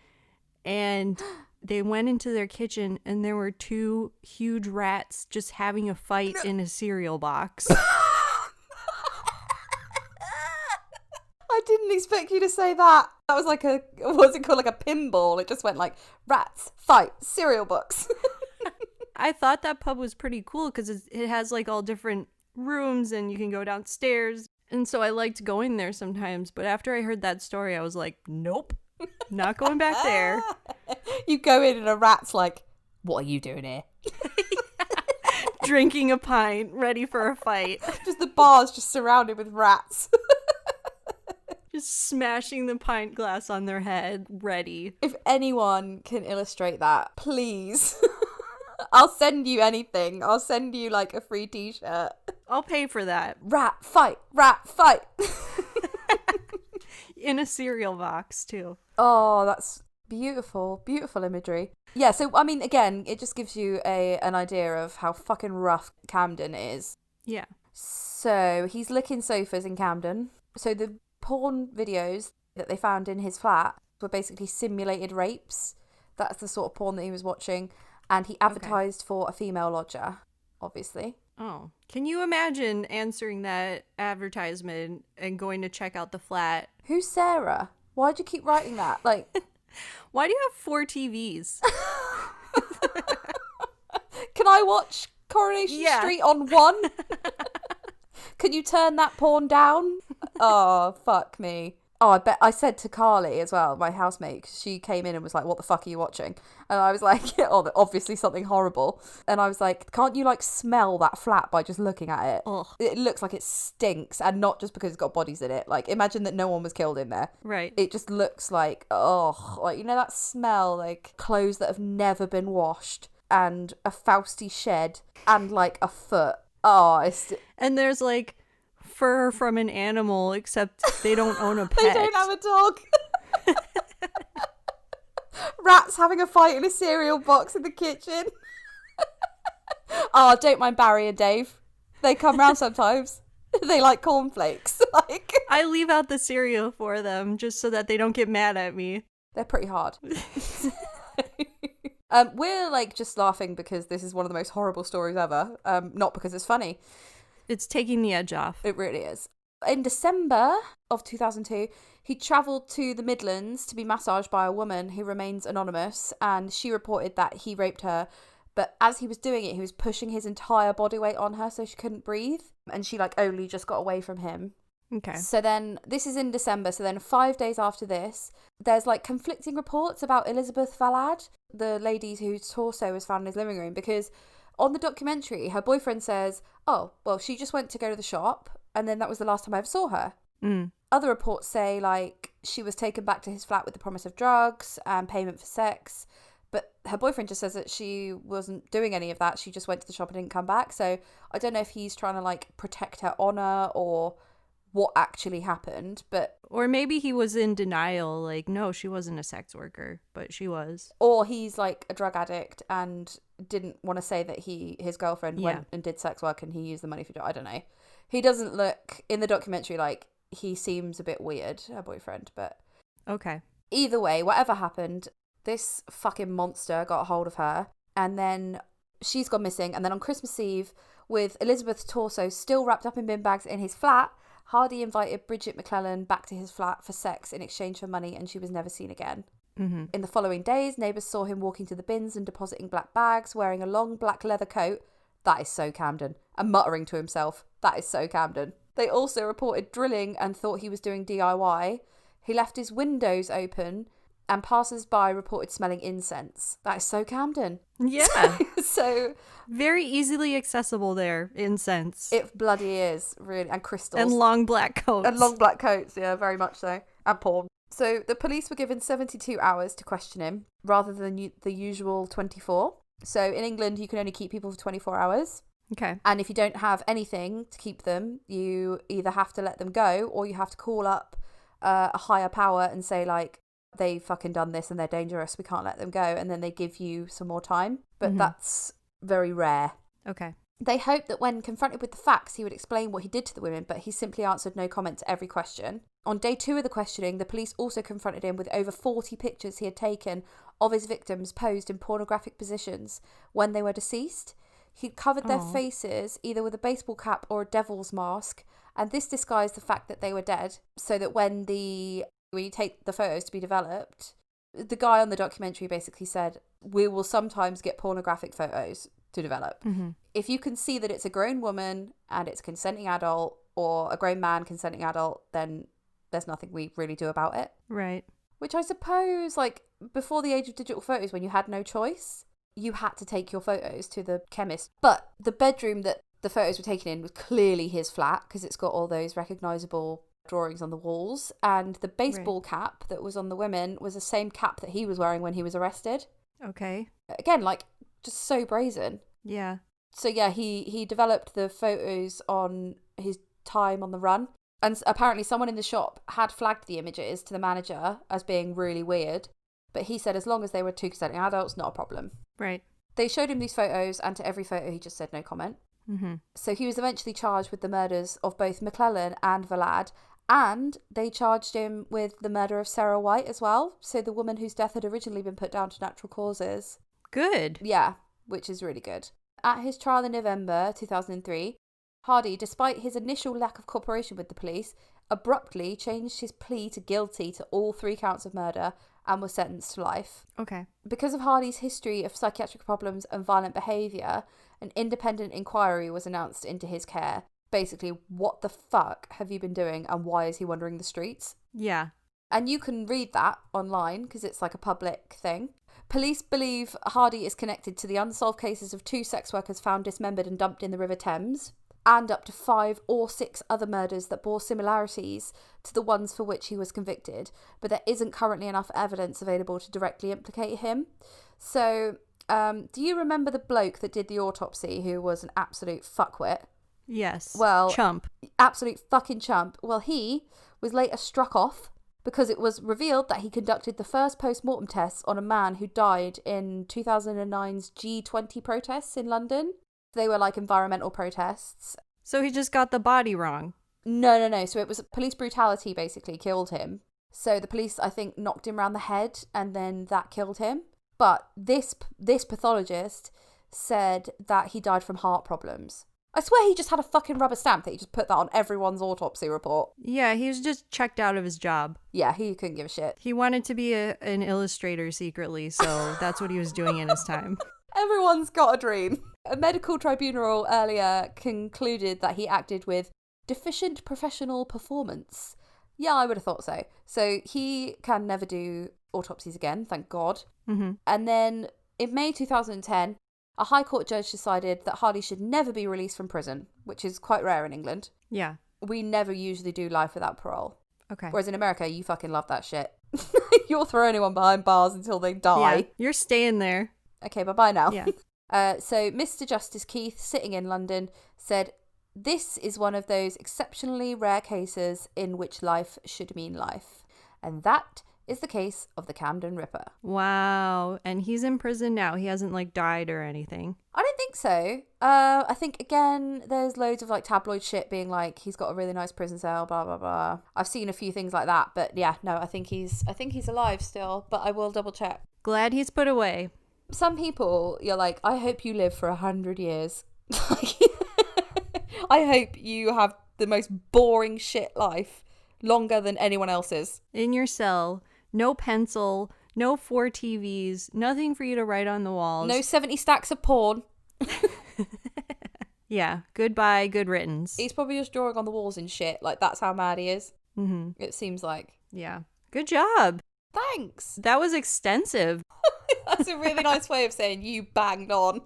and they went into their kitchen and there were 2 huge rats just having a fight in a cereal box. I didn't expect you to say that. That was like what's it called? Like a pinball. It just went like rats, fight, cereal box. I thought that pub was pretty cool because it has like all different rooms and you can go downstairs. And so I liked going there sometimes. But after I heard that story, I was like, nope, not going back there. You go in and a rat's like, what are you doing here? Drinking a pint, ready for a fight. Just the bar's just surrounded with rats. Just smashing the pint glass on their head, ready. If anyone can illustrate that, please. I'll send you anything. I'll send you like a free t-shirt. I'll pay for that. Rat fight, rat fight. In a cereal box too. Oh, that's beautiful, beautiful imagery. Yeah, so I mean, again, it just gives you an idea of how fucking rough Camden is. Yeah. So he's licking sofas in Camden. So the porn videos that they found in his flat were basically simulated rapes. That's the sort of porn that he was watching. And he advertised for a female lodger, obviously. Oh. Can you imagine answering that advertisement and going to check out the flat? Who's Sarah? Why'd you keep writing that? Like, why do you have 4 TVs? Can I watch Coronation Street on 1? Can you turn that porn down? Oh, fuck me. Oh, I bet I said to Carly as well, my housemate, 'cause she came in and was like, what the fuck are you watching? And I was like, oh, obviously something horrible. And I was like, can't you like smell that flat by just looking at it? Ugh. It looks like it stinks, and not just because it's got bodies in it. Like, imagine that no one was killed in there. Right. It just looks like, like, you know that smell, like clothes that have never been washed, and a Fausty shed, and like a foot. Oh, it's... And there's like fur from an animal, except they don't own a pet. They don't have a dog. Rats having a fight in a cereal box in the kitchen. Oh, don't mind Barry and Dave. They come round sometimes. They like cornflakes. Like, I leave out the cereal for them just so that they don't get mad at me. they're pretty hard. We're like just laughing because this is one of the most horrible stories ever. Not because it's funny. It's taking the edge off. It really is. In December of 2002, he travelled to the Midlands to be massaged by a woman who remains anonymous, and she reported that he raped her. But as he was doing it, he was pushing his entire body weight on her so she couldn't breathe. And she like only just got away from him. Okay. So then this is in December. So then 5 days after this, there's like conflicting reports about Elizabeth Valad, the lady whose torso was found in his living room, because on the documentary, her boyfriend says, oh, well, she just went to go to the shop and then that was the last time I ever saw her. Mm. Other reports say like she was taken back to his flat with the promise of drugs and payment for sex. But her boyfriend just says that she wasn't doing any of that. She just went to the shop and didn't come back. So I don't know if he's trying to like protect her honour or what actually happened. But Or maybe he was in denial, like, no, she wasn't a sex worker, but she was. or he's like a drug addict and didn't want to say that his girlfriend went and did sex work and he used the money for I don't know. He doesn't look in the documentary like he seems a bit weird, her boyfriend, but Okay. either way, whatever happened, this fucking monster got a hold of her, and then she's gone missing. And then on Christmas Eve, with Elizabeth's torso still wrapped up in bin bags in his flat, Hardy invited Bridget McClellan back to his flat for sex in exchange for money, and she was never seen again. Mm-hmm. In the following days, neighbours saw him walking to the bins and depositing black bags, wearing a long black leather coat. That is so Camden. And muttering to himself. That is so Camden. They also reported drilling and thought he was doing DIY. He left his windows open, and passers-by reported smelling incense. That is so Camden. Yeah. So Very easily accessible there, incense. it bloody is, really. And crystals. And long black coats. And long black coats, yeah, very much so. And porn. So the police were given 72 hours to question him, rather than the usual 24. So in England, you can only keep people for 24 hours. Okay. And if you don't have anything to keep them, you either have to let them go, or you have to call up a higher power and say, like, they've fucking done this and they're dangerous, we can't let them go. And then they give you some more time. But that's very rare. Okay. They hoped that when confronted with the facts, he would explain what he did to the women, but he simply answered no comment to every question. On day 2 of the questioning, the police also confronted him with over 40 pictures he had taken of his victims posed in pornographic positions when they were deceased. He'd covered their faces either with a baseball cap or a devil's mask, and this disguised the fact that they were dead, so that when you take the photos to be developed, the guy on the documentary basically said, we will sometimes get pornographic photos to develop. Mm-hmm. If you can see that it's a grown woman and it's a consenting adult, or a grown man consenting adult, then there's nothing we really do about it. Right. Which I suppose, like, before the age of digital photos, when you had no choice, you had to take your photos to the chemist. But the bedroom that the photos were taken in was clearly his flat, because it's got all those recognisable drawings on the walls. And the baseball cap that was on the women was the same cap that he was wearing when he was arrested. Okay. Again, like, just so brazen. Yeah. So yeah, he developed the photos on his time on the run. And apparently someone in the shop had flagged the images to the manager as being really weird. But he said as long as they were 2 consenting adults, not a problem. Right. They showed him these photos, and to every photo he just said no comment. Mm-hmm. So he was eventually charged with the murders of both McClellan and Valad. And they charged him with the murder of Sarah White as well. So the woman whose death had originally been put down to natural causes. Good. Yeah, which is really good. At his trial in November 2003, Hardy, despite his initial lack of cooperation with the police, abruptly changed his plea to guilty to all 3 counts of murder and was sentenced to life. Okay. Because of Hardy's history of psychiatric problems and violent behaviour, an independent inquiry was announced into his care. Basically, what the fuck have you been doing and why is he wandering the streets? Yeah. And you can read that online because it's like a public thing. Police believe Hardy is connected to the unsolved cases of 2 sex workers found dismembered and dumped in the River Thames, and up to 5 or 6 other murders that bore similarities to the ones for which he was convicted, but there isn't currently enough evidence available to directly implicate him. So, do you remember the bloke that did the autopsy who was an absolute fuckwit? Yes. Well, chump. Absolute fucking chump. Well, he was later struck off because it was revealed that he conducted the first post-mortem tests on a man who died in 2009's G20 protests in London. They were like environmental protests. So he just got the body wrong. No. So it was police brutality basically killed him. So the police, I think, knocked him around the head and then that killed him. But this pathologist said that he died from heart problems. I swear he just had a fucking rubber stamp that he just put that on everyone's autopsy report. Yeah, he was just checked out of his job. Yeah, he couldn't give a shit. He wanted to be an illustrator secretly, so that's what he was doing in his time. Everyone's got a dream. A medical tribunal earlier concluded that he acted with deficient professional performance. Yeah, I would have thought so. So he can never do autopsies again, thank God. Mm-hmm. And then in May 2010, a High Court judge decided that Hardy should never be released from prison, which is quite rare in England. Yeah. We never usually do life without parole. Okay. Whereas in America, you fucking love that shit. You'll throw anyone behind bars until they die. Yeah, you're staying there. Okay, bye-bye now. Yeah. So Mr. Justice Keith, sitting in London, said, "This is one of those exceptionally rare cases in which life should mean life. And that is the case of the Camden Ripper." Wow. And he's in prison now. He hasn't died or anything. I don't think so. I think, again, there's loads of tabloid shit being he's got a really nice prison cell, blah, blah, blah. I've seen a few things like that, but yeah, no, I think he's alive still, but I will double check. Glad he's put away. Some people, you're like, I hope you live for 100 years. I hope you have the most boring shit life longer than anyone else's. In your cell, no pencil, no 4 TVs, nothing for you to write on the walls. No 70 stacks of porn. Yeah, goodbye, good riddance. He's probably just drawing on the walls and shit. That's how mad he is. Mm-hmm. It seems like. Yeah. Good job. Thanks. That was extensive. That's a really nice way of saying you banged on.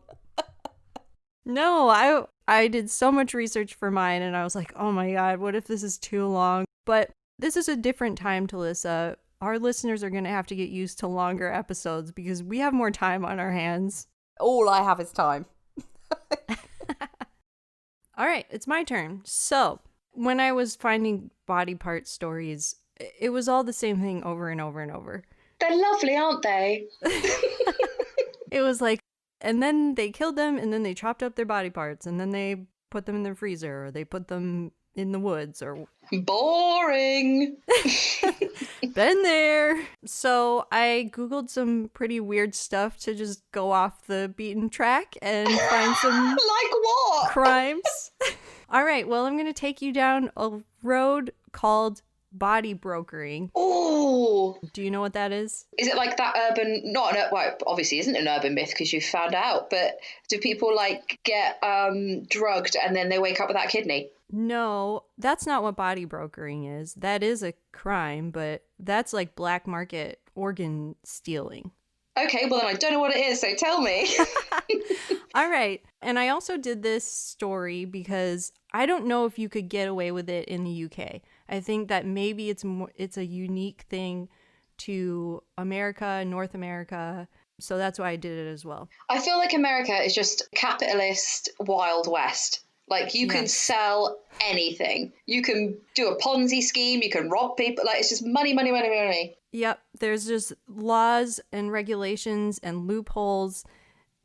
No, I did so much research for mine and I was like, oh my God, what if this is too long? But this is a different time, Talissa. Our listeners are going to have to get used to longer episodes because we have more time on our hands. All I have is time. All right, it's my turn. So, when I was finding body part stories, it was all the same thing over and over and over. They're lovely, aren't they? It was like, and then they killed them, and then they chopped up their body parts, and then they put them in the freezer, or they put them in the woods, or... Boring! Been there! So I Googled some pretty weird stuff to just go off the beaten track and find some... Like what? Crimes. All right, well, I'm going to take you down a road called body brokering. Ooh. Do you know what that is? Is it like that well, obviously isn't an urban myth because you've found out, but do people get drugged and then they wake up without a kidney? No, that's not what body brokering is. That is a crime, but that's like black market organ stealing. Okay, well then I don't know what it is, so tell me. All right. And I also did this story because I don't know if you could get away with it in the UK. I think that maybe it's a unique thing to America, North America. So that's why I did it as well. I feel like America is just capitalist Wild West. You can sell anything. You can do a Ponzi scheme. You can rob people. It's just money, money, money, money. Yep. There's just laws and regulations and loopholes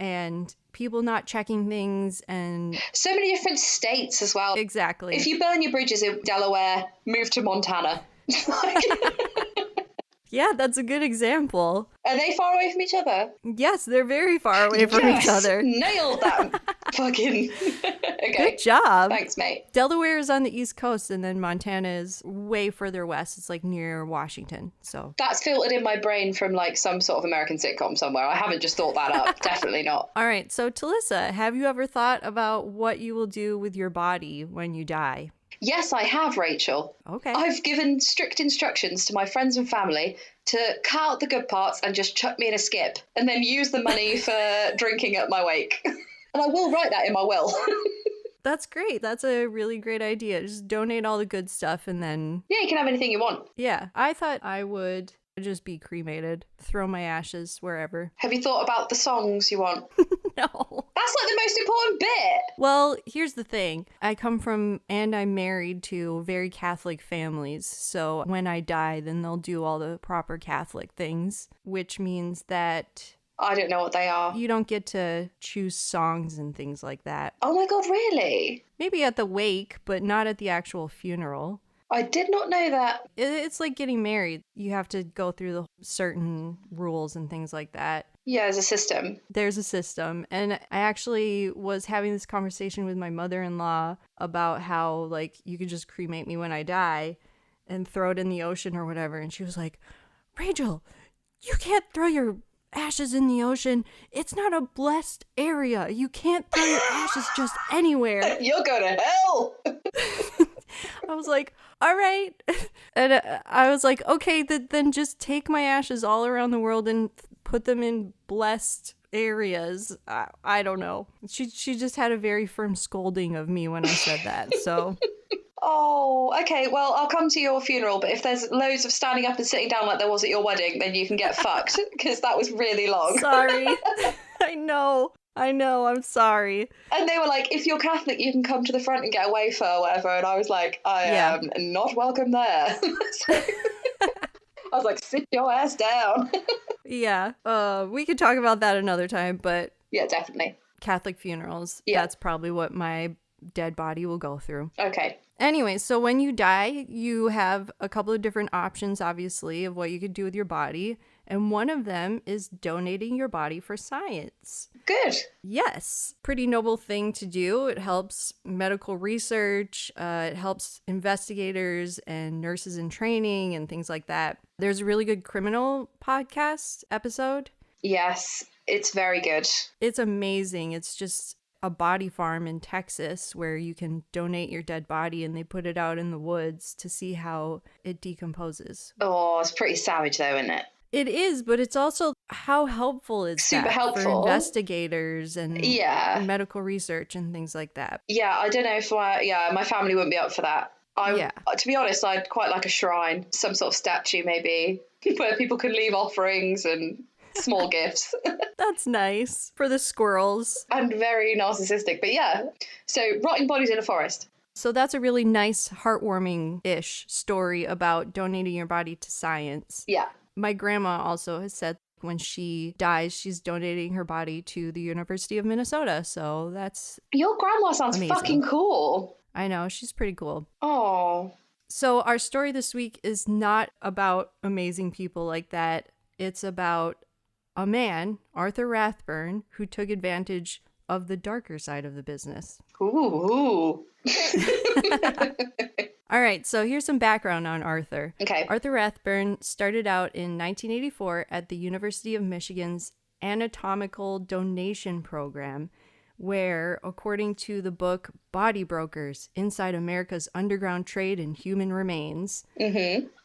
and people not checking things and... So many different states as well. Exactly. If you burn your bridges in Delaware, move to Montana. Yeah, that's a good example. Are they far away from each other? Yes, they're very far away from each other. Nailed that. Fucking... Okay. Good job. Thanks, mate. Delaware is on the East Coast, and then Montana is way further west. It's near Washington. So that's filtered in my brain from some sort of American sitcom somewhere. I haven't just thought that up. Definitely not. All right. So Talissa, have you ever thought about what you will do with your body when you die? Yes, I have, Rachel. Okay. I've given strict instructions to my friends and family to cut out the good parts and just chuck me in a skip and then use the money for drinking at my wake. And I will write that in my will. That's great. That's a really great idea. Just donate all the good stuff and then... Yeah, you can have anything you want. Yeah. I thought I would just be cremated, throw my ashes wherever. Have you thought about the songs you want? No. That's like the most important bit. Well, here's the thing. I come from and I'm married to very Catholic families. So when I die, then they'll do all the proper Catholic things, which means that I don't know what they are. you don't get to choose songs and things like that. Oh my God, really? Maybe at the wake, but not at the actual funeral. I did not know that. It's like getting married. You have to go through the certain rules and things like that. Yeah, there's a system. There's a system. And I actually was having this conversation with my mother-in-law about how, like, you could just cremate me when I die and throw it in the ocean or whatever. And she was like, Rachel, you can't throw your ashes in the ocean. It's not a blessed area. You can't throw your ashes just anywhere. You're going to hell. I was like, all right. And I was like, okay, then just take my ashes all around the world and put them in blessed areas. I don't know. She just had a very firm scolding of me when I said that. So Oh, okay. Well, I'll come to your funeral, but if there's loads of standing up and sitting down like there was at your wedding, then you can get fucked, because that was really long. sorry. I know. I'm sorry. And they were like, if you're Catholic, you can come to the front and get a wafer or whatever. And I was like, I am not welcome there. So, I was like, sit your ass down. Yeah. We could talk about that another time, but Yeah, definitely. Catholic funerals, Yeah. that's probably what my dead body will go through. Okay. Anyway, so when you die, you have a couple of different options, obviously, of what you could do with your body. And one of them is donating your body for science. Good. Yes, pretty noble thing to do. It helps medical research. It helps investigators and nurses in training and things like that. There's a really good criminal podcast episode. Yes, it's very good. It's amazing. It's just a body farm in Texas where you can donate your dead body and they put it out in the woods to see how it decomposes. Oh, it's pretty savage though, isn't it? It is, but it's also how helpful is Super that helpful. for investigators and Yeah. medical research and things like that. Yeah, I don't know if my family wouldn't be up for that. To be honest, I'd quite like a shrine, some sort of statue maybe, where people could leave offerings and small gifts. That's nice for the squirrels. And very narcissistic, but yeah. So, rotting bodies in a forest. So that's a really nice, heartwarming-ish story about donating your body to science. Yeah. My grandma also has said when she dies, she's donating her body to the University of Minnesota. So that's Your grandma sounds amazing. fucking cool. I know, she's pretty cool. Oh. So our story this week is not about amazing people like that. It's about a man, Arthur Rathburn, who took advantage of the darker side of the business. Ooh. All right, so here's some background on Arthur. Okay. Arthur Rathburn started out in 1984 at the University of Michigan's Anatomical Donation Program, where, according to the book Body Brokers, Inside America's Underground Trade in Human Remains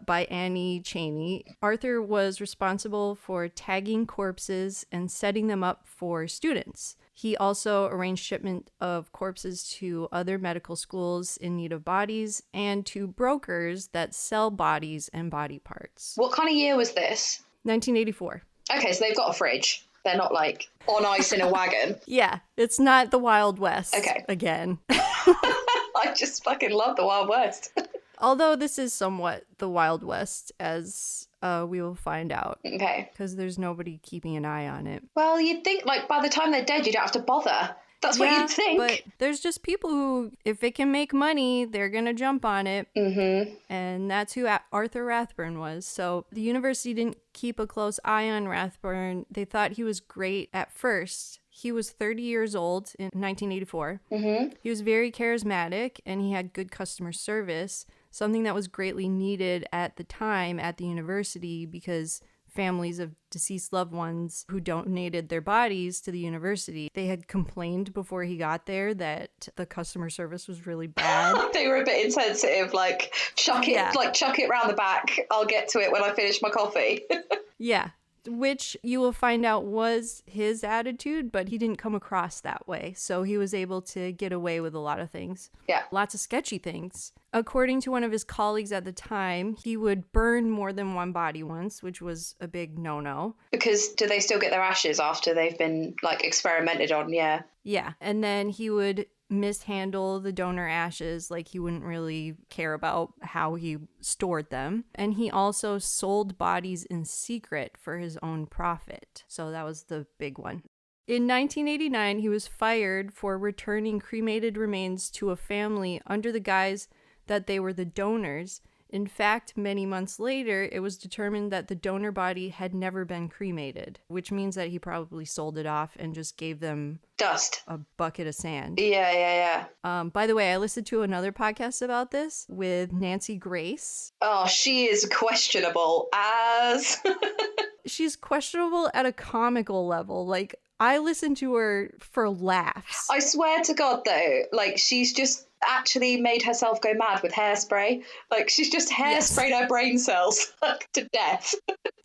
by Annie Cheney, Arthur was responsible for tagging corpses and setting them up for students. He also arranged shipment of corpses to other medical schools in need of bodies and to brokers that sell bodies and body parts. What kind of year was this? 1984. Okay, so they've got a fridge. They're not like on ice in a wagon. Yeah, it's not the Wild West again. I just fucking love the Wild West. Although this is somewhat the Wild West, as we will find out. Okay. Because there's nobody keeping an eye on it. Well, you'd think, like, by the time they're dead, you don't have to bother. That's what you'd think. But there's just people who, if it can make money, they're going to jump on it. Mm-hmm. And that's who Arthur Rathburn was. So the university didn't keep a close eye on Rathburn. They thought he was great at first. He was 30 years old in 1984. Mm-hmm. He was very charismatic and he had good customer service, something that was greatly needed at the time at the university because families of deceased loved ones who donated their bodies to the university, they had complained before he got there that the customer service was really bad. They were a bit insensitive, like chuck it round the back. I'll get to it when I finish my coffee. Yeah, which you will find out was his attitude, but he didn't come across that way. So he was able to get away with a lot of things. Yeah. Lots of sketchy things. According to one of his colleagues at the time, he would burn more than one body once, which was a big no-no. Because do they still get their ashes after they've been, like, experimented on? Yeah. Yeah. And then he would mishandle the donor ashes, like he wouldn't really care about how he stored them. And he also sold bodies in secret for his own profit. So that was the big one. In 1989, he was fired for returning cremated remains to a family under the guise that they were the donors. In fact, many months later, it was determined that the donor body had never been cremated, which means that he probably sold it off and just gave them Dust. a bucket of sand. Yeah. By the way, I listened to another podcast about this with Nancy Grace. Oh, she is questionable as... She's questionable at a comical level. Like, I listened to her for laughs. I swear to God, though, like, she's just actually made herself go mad with hairspray. Like, she's just hairsprayed her brain cells like, to death.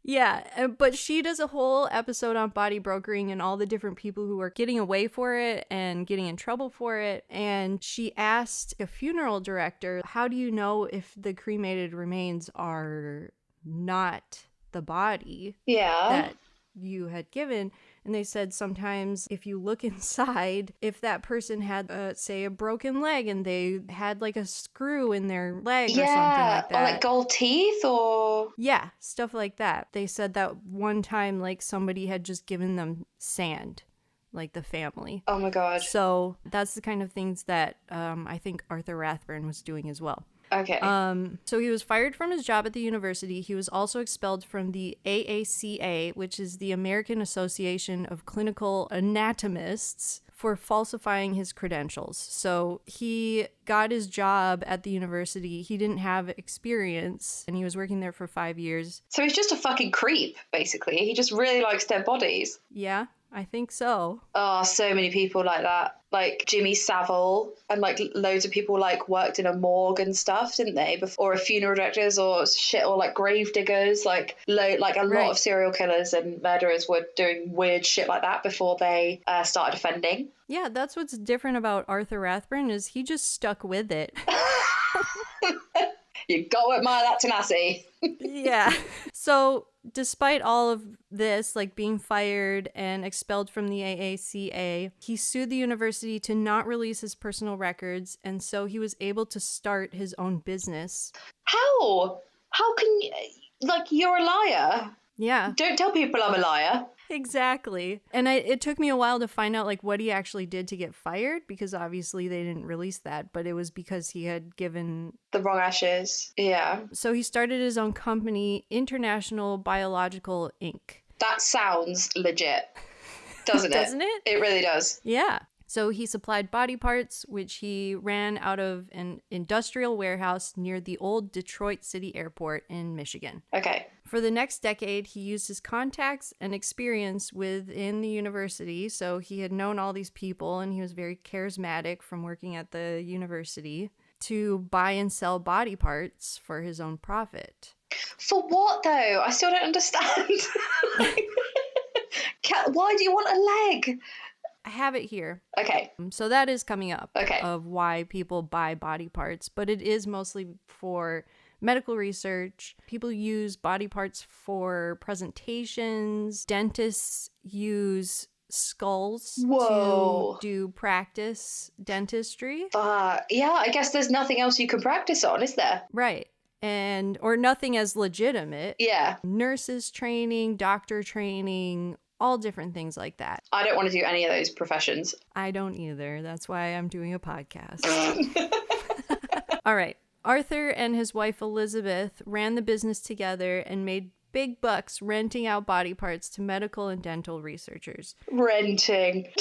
Yeah, but she does a whole episode on body brokering and all the different people who are getting away for it and getting in trouble for it. And she asked a funeral director, how do you know if the cremated remains are not the body that you had given? And they said sometimes if you look inside, if that person had, say, a broken leg and they had like a screw in their leg or something like that. Or like gold teeth or... Yeah, stuff like that. They said that one time, like, somebody had just given them sand, like the family. Oh my God. So that's the kind of things that I think Arthur Rathburn was doing as well. Okay. So he was fired from his job at the university. He was also expelled from the AACA, which is the American Association of Clinical Anatomists, for falsifying his credentials. So he got his job at the university. He didn't have experience, and he was working there for 5 years. So he's just a fucking creep, basically. He just really likes dead bodies. Yeah, I think so. Oh, so many people like that. Like Jimmy Savile and like loads of people like worked in a morgue and stuff, didn't they? Or a funeral directors or shit, or like grave diggers. Like a lot of serial killers and murderers were doing weird shit like that before they started offending. Yeah, that's what's different about Arthur Rathburn is he just stuck with it. You gotta admire that tenacity. Yeah. So despite all of this, like being fired and expelled from the AACA, he sued the university to not release his personal records, and so he was able to start his own business. How? How can you... Like, you're a liar. Yeah. Don't tell people I'm a liar. Exactly. And it took me a while to find out like what he actually did to get fired, because obviously they didn't release that, but it was because he had given the wrong ashes. Yeah. So he started his own company, International Biological Inc. That sounds legit, doesn't it? Doesn't it? It really does. Yeah. So he supplied body parts, which he ran out of an industrial warehouse near the old Detroit City Airport in Michigan. Okay. For the next decade, he used his contacts and experience within the university. So he had known all these people, and he was very charismatic from working at the university, to buy and sell body parts for his own profit. For what, though? I still don't understand. Why do you want a leg? I have it here. Okay. So that is coming up. Okay. Of why people buy body parts, but it is mostly for medical research. People use body parts for presentations. Dentists use skulls to do practice dentistry. Yeah, I guess there's nothing else you can practice on, is there? Right. Or nothing as legitimate. Yeah. Nurses training, doctor training, all different things like that. I don't want to do any of those professions. I don't either. That's why I'm doing a podcast. All right. Arthur and his wife Elizabeth ran the business together and made big bucks renting out body parts to medical and dental researchers. Renting.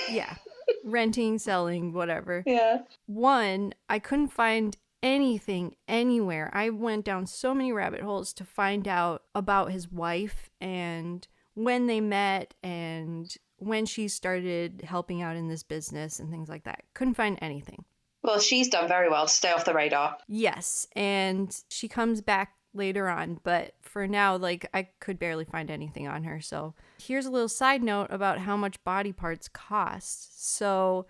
Yeah. Renting, selling, whatever. Yeah. One, I couldn't find anything anywhere. I went down so many rabbit holes to find out about his wife and when they met and when she started helping out in this business and things like that. Couldn't find anything. Well, she's done very well to stay off the radar. Yes, and she comes back later on, but for now, like, I could barely find anything on her. So here's a little side note about how much body parts cost. So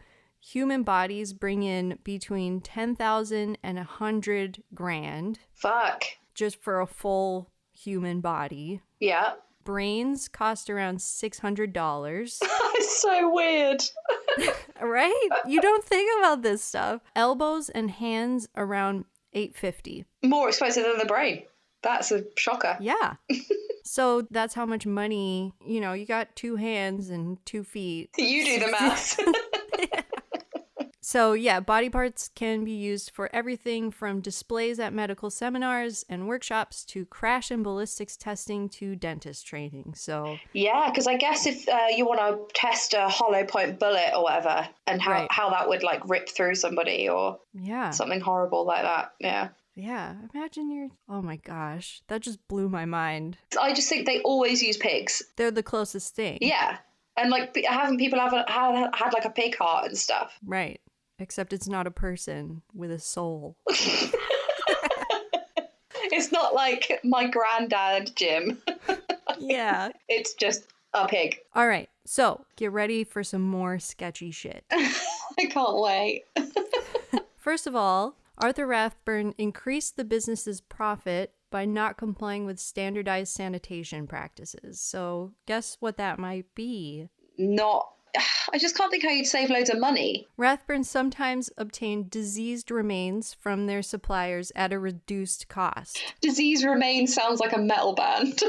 human bodies bring in between 10,000 and 100 grand Fuck. just for a full human body. Yeah. Brains cost around $600. It's so weird. Right? You don't think about this stuff. Elbows and hands around $850. More expensive than the brain. That's a shocker. Yeah. So that's how much money, you know, you got 2 hands and 2 feet. You do the maths. So yeah, body parts can be used for everything from displays at medical seminars and workshops to crash and ballistics testing to dentist training. So Yeah, because I guess if you want to test a hollow point bullet or whatever, and how that would like rip through somebody or yeah. something horrible like that. Yeah. Yeah, imagine oh my gosh, that just blew my mind. I just think they always use pigs. They're the closest thing. Yeah. And like having people had like a pig heart and stuff. Right. Except it's not a person with a soul. It's not like my granddad, Jim. Yeah. It's just a pig. All right, so get ready for some more sketchy shit. I can't wait. First of all, Arthur Rathburn increased the business's profit by not complying with standardized sanitation practices. So guess what that might be? I just can't think how you'd save loads of money. Rathburn sometimes obtained diseased remains from their suppliers at a reduced cost. Disease Remains sounds like a metal band.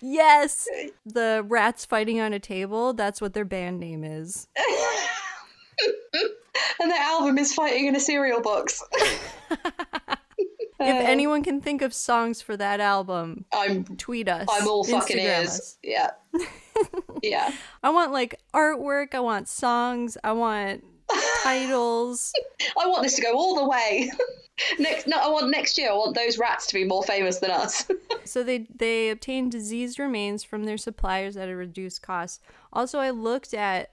Yes! The rats fighting on a table, that's what their band name is. And their album is Fighting in a Cereal Box. If anyone can think of songs for that album, tweet us. I'm all fucking Instagram ears. us. Yeah. Yeah. I want like artwork, I want songs, I want titles. I want this to go all the way. I want next year, I want those rats to be more famous than us. So they obtained diseased remains from their suppliers at a reduced cost. Also, I looked at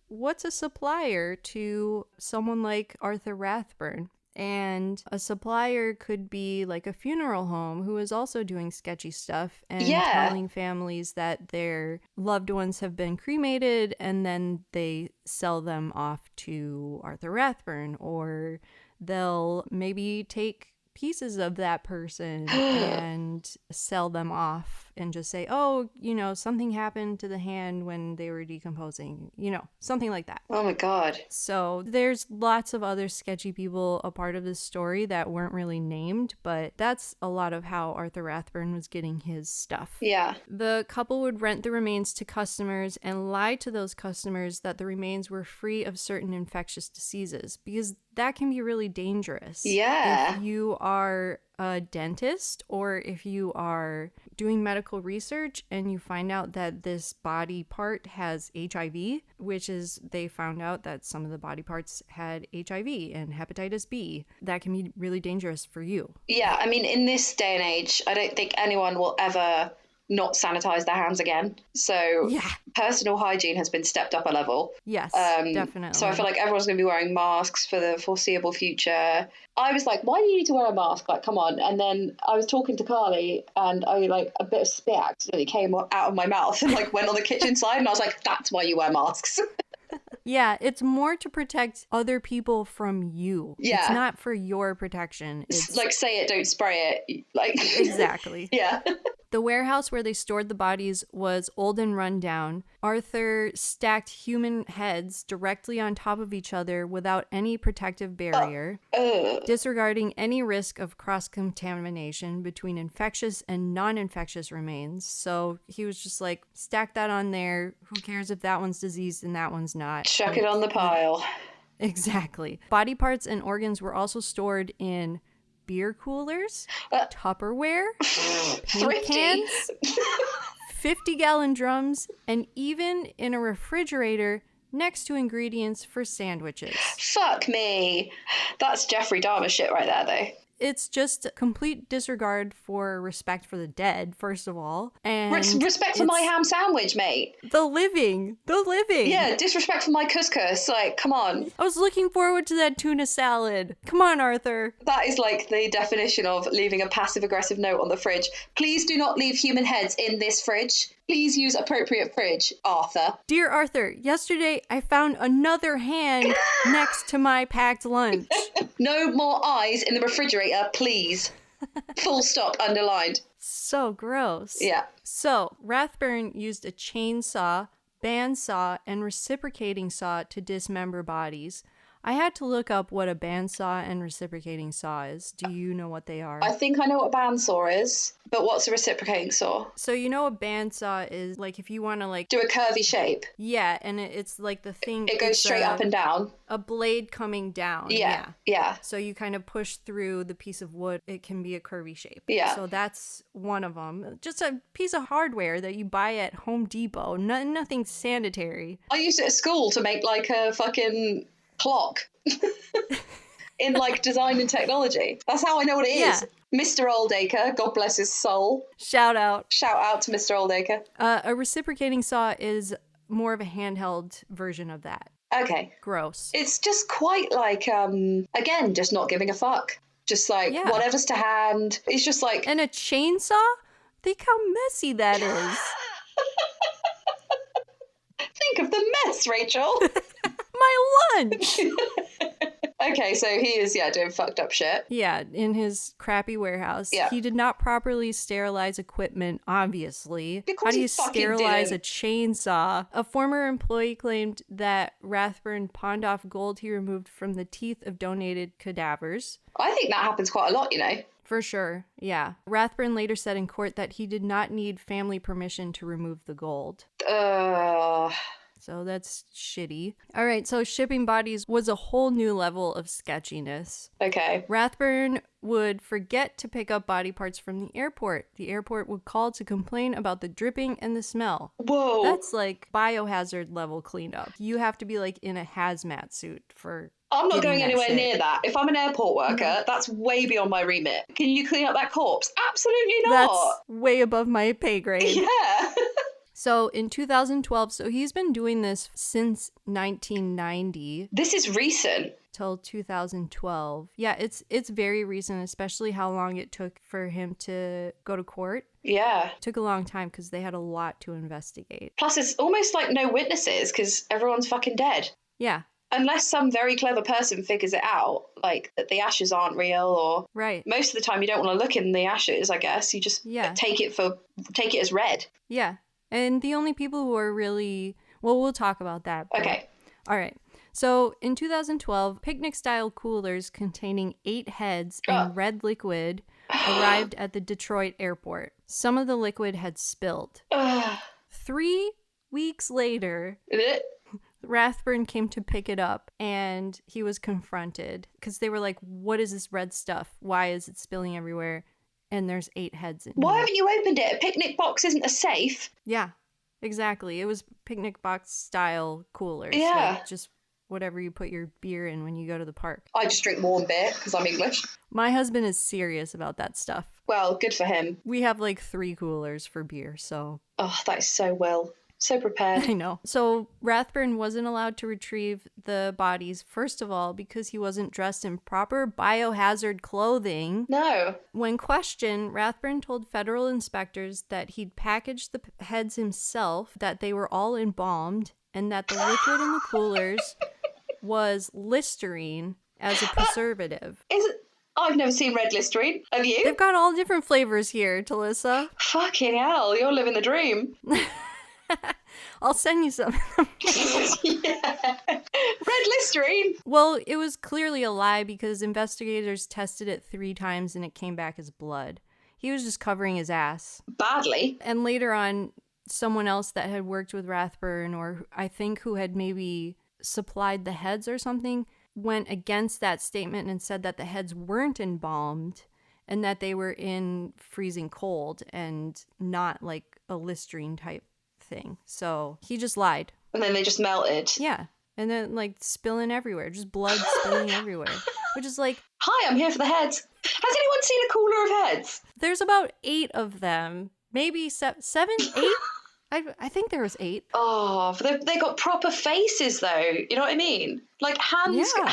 what's a supplier to someone like Arthur Rathburn? And a supplier could be like a funeral home who is also doing sketchy stuff and telling families that their loved ones have been cremated, and then they sell them off to Arthur Rathburn, or they'll maybe take pieces of that person and sell them off and just say, oh, you know, something happened to the hand when they were decomposing, you know, something like that. Oh my God. So there's lots of other sketchy people a part of this story that weren't really named, but that's a lot of how Arthur Rathburn was getting his stuff. Yeah. The couple would rent the remains to customers and lie to those customers that the remains were free of certain infectious diseases, because that can be really dangerous. Yeah. If you are a dentist or if you are doing medical research and you find out that this body part has HIV, which is they found out that some of the body parts had HIV and hepatitis B, that can be really dangerous for you. Yeah, I mean, in this day and age, I don't think anyone will ever not sanitize their hands again. So personal hygiene has been stepped up a level. Yes, definitely. So I feel like everyone's going to be wearing masks for the foreseeable future. I was like, why do you need to wear a mask? Like, come on. And then I was talking to Carly and a bit of spit accidentally came out of my mouth and like went on the kitchen side. And I was like, that's why you wear masks. Yeah, it's more to protect other people from you. Yeah. It's not for your protection. It's like, say it, don't spray it. Like exactly. Yeah. The warehouse where they stored the bodies was old and run down. Arthur stacked human heads directly on top of each other without any protective barrier, disregarding any risk of cross-contamination between infectious and non-infectious remains. So he was just like, stack that on there. Who cares if that one's diseased and that one's not? Chuck it on the pile. Exactly. Body parts and organs were also stored in beer coolers, Tupperware, paint cans, 50-gallon drums, and even in a refrigerator next to ingredients for sandwiches. Fuck me. That's Jeffrey Dahmer shit right there, though. it's just complete disregard for respect for the dead, first of all. And Respect for my ham sandwich, mate. the living. Yeah, disrespect for my couscous. Like, come on. I was looking forward to that tuna salad. Come on, Arthur. That is like the definition of leaving a passive-aggressive note on the fridge. Please do not leave human heads in this fridge. Please use appropriate fridge, Arthur. Dear Arthur, yesterday I found another hand next to my packed lunch. No more eyes in the refrigerator, please. Full stop, underlined. So gross. Yeah. So, Rathburn used a chainsaw, bandsaw, and reciprocating saw to dismember bodies. I had to look up what a bandsaw and reciprocating saw is. Do you know what they are? I think I know what a bandsaw is, but what's a reciprocating saw? So you know a bandsaw is like if you want to like... Do a curvy shape. Yeah, and it's like the thing... It goes straight up and down. A blade coming down. Yeah. So you kind of push through the piece of wood. It can be a curvy shape. Yeah. So that's one of them. Just a piece of hardware that you buy at Home Depot. Nothing sanitary. I used it at school to make like a fucking clock in like design and technology. That's how I know what it is. Mr. Oldacre, God bless his soul. Shout out to Mr. Oldacre. A reciprocating saw is more of a handheld version of that. Okay. Gross. It's just quite like, again, just not giving a fuck. Just like, whatever's to hand. It's just like... And a chainsaw? Think how messy that is. Think of the mess, Rachel. My lunch! Okay, so he is, doing fucked up shit. Yeah, in his crappy warehouse. Yeah. He did not properly sterilize equipment, obviously. How do you sterilize a chainsaw? A former employee claimed that Rathburn pawned off gold he removed from the teeth of donated cadavers. I think that happens quite a lot, you know. For sure, yeah. Rathburn later said in court that he did not need family permission to remove the gold. So that's shitty. All right, so shipping bodies was a whole new level of sketchiness. Okay. Rathburn would forget to pick up body parts from the airport. The airport would call to complain about the dripping and the smell. Whoa. That's like biohazard level cleanup. You have to be like in a hazmat suit for... I'm not going anywhere near that. If I'm an airport worker, that's way beyond my remit. Can you clean up that corpse? Absolutely not. That's way above my pay grade. Yeah. So in 2012, so he's been doing this since 1990. This is recent. Till 2012. Yeah, it's very recent, especially how long it took for him to go to court. Yeah. It took a long time because they had a lot to investigate. Plus, it's almost like no witnesses because everyone's fucking dead. Yeah. Unless some very clever person figures it out, like that the ashes aren't real, or right. Most of the time you don't want to look in the ashes, I guess. You just take it as read. Yeah. And the only people who are really... Well, we'll talk about that. Okay. All right. So, in 2012, picnic-style coolers containing 8 heads in red liquid arrived at the Detroit airport. Some of the liquid had spilled. 3 weeks later, Rathburn came to pick it up, and he was confronted. Because they were like, what is this red stuff? Why is it spilling everywhere? And there's 8 heads in Why here. haven't you opened it? A picnic box isn't a safe. Yeah, exactly. It was picnic box style coolers. Yeah. Like just whatever you put your beer in when you go to the park. I just drink warm beer because I'm English. My husband is serious about that stuff. Well, good for him. We have like 3 coolers for beer, so... Oh, that is so well. So prepared. I know. So Rathburn wasn't allowed to retrieve the bodies, first of all, because he wasn't dressed in proper biohazard clothing. No. When questioned, Rathburn told federal inspectors that he'd packaged the heads himself, that they were all embalmed, and that the liquid in the coolers was Listerine as a preservative. Is it? I've never seen red Listerine. Have you? They've got all different flavors here, Talissa. Fucking hell, you're living the dream. I'll send you some. Yeah. Red Listerine. Well, it was clearly a lie because investigators tested it 3 times and it came back as blood. He was just covering his ass. Badly. And later on, someone else that had worked with Rathburn, or I think who had maybe supplied the heads or something, went against that statement and said that the heads weren't embalmed and that they were in freezing cold and not like a Listerine type thing. So he just lied. And then they just melted. Yeah. And then like spilling everywhere, just blood spilling everywhere, which is like, Hi, I'm here for the heads. Has anyone seen a cooler of heads? there's about 8 of them. Maybe 7, 8? I think there was 8. Oh, but they got proper faces though. You know what I mean? Like hands are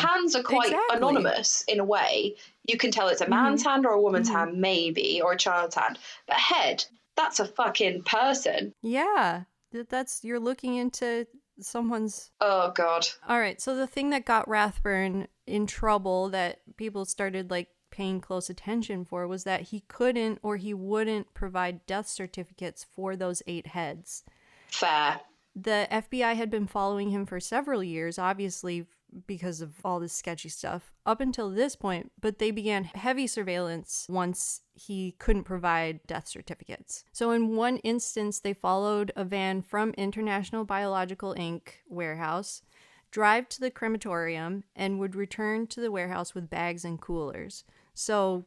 quite exactly. anonymous in a way. You can tell it's a man's hand or a woman's hand, maybe, or a child's hand. But head, that's a fucking person. Yeah, you're looking into someone's. Oh God. All right, so the thing that got Rathburn in trouble that people started like paying close attention for was that he couldn't or he wouldn't provide death certificates for those 8 heads. Fair. The FBI had been following him for several years, obviously because of all this sketchy stuff, up until this point, but they began heavy surveillance once he couldn't provide death certificates. So in one instance, they followed a van from International Biological Inc. warehouse, drive to the crematorium, and would return to the warehouse with bags and coolers. So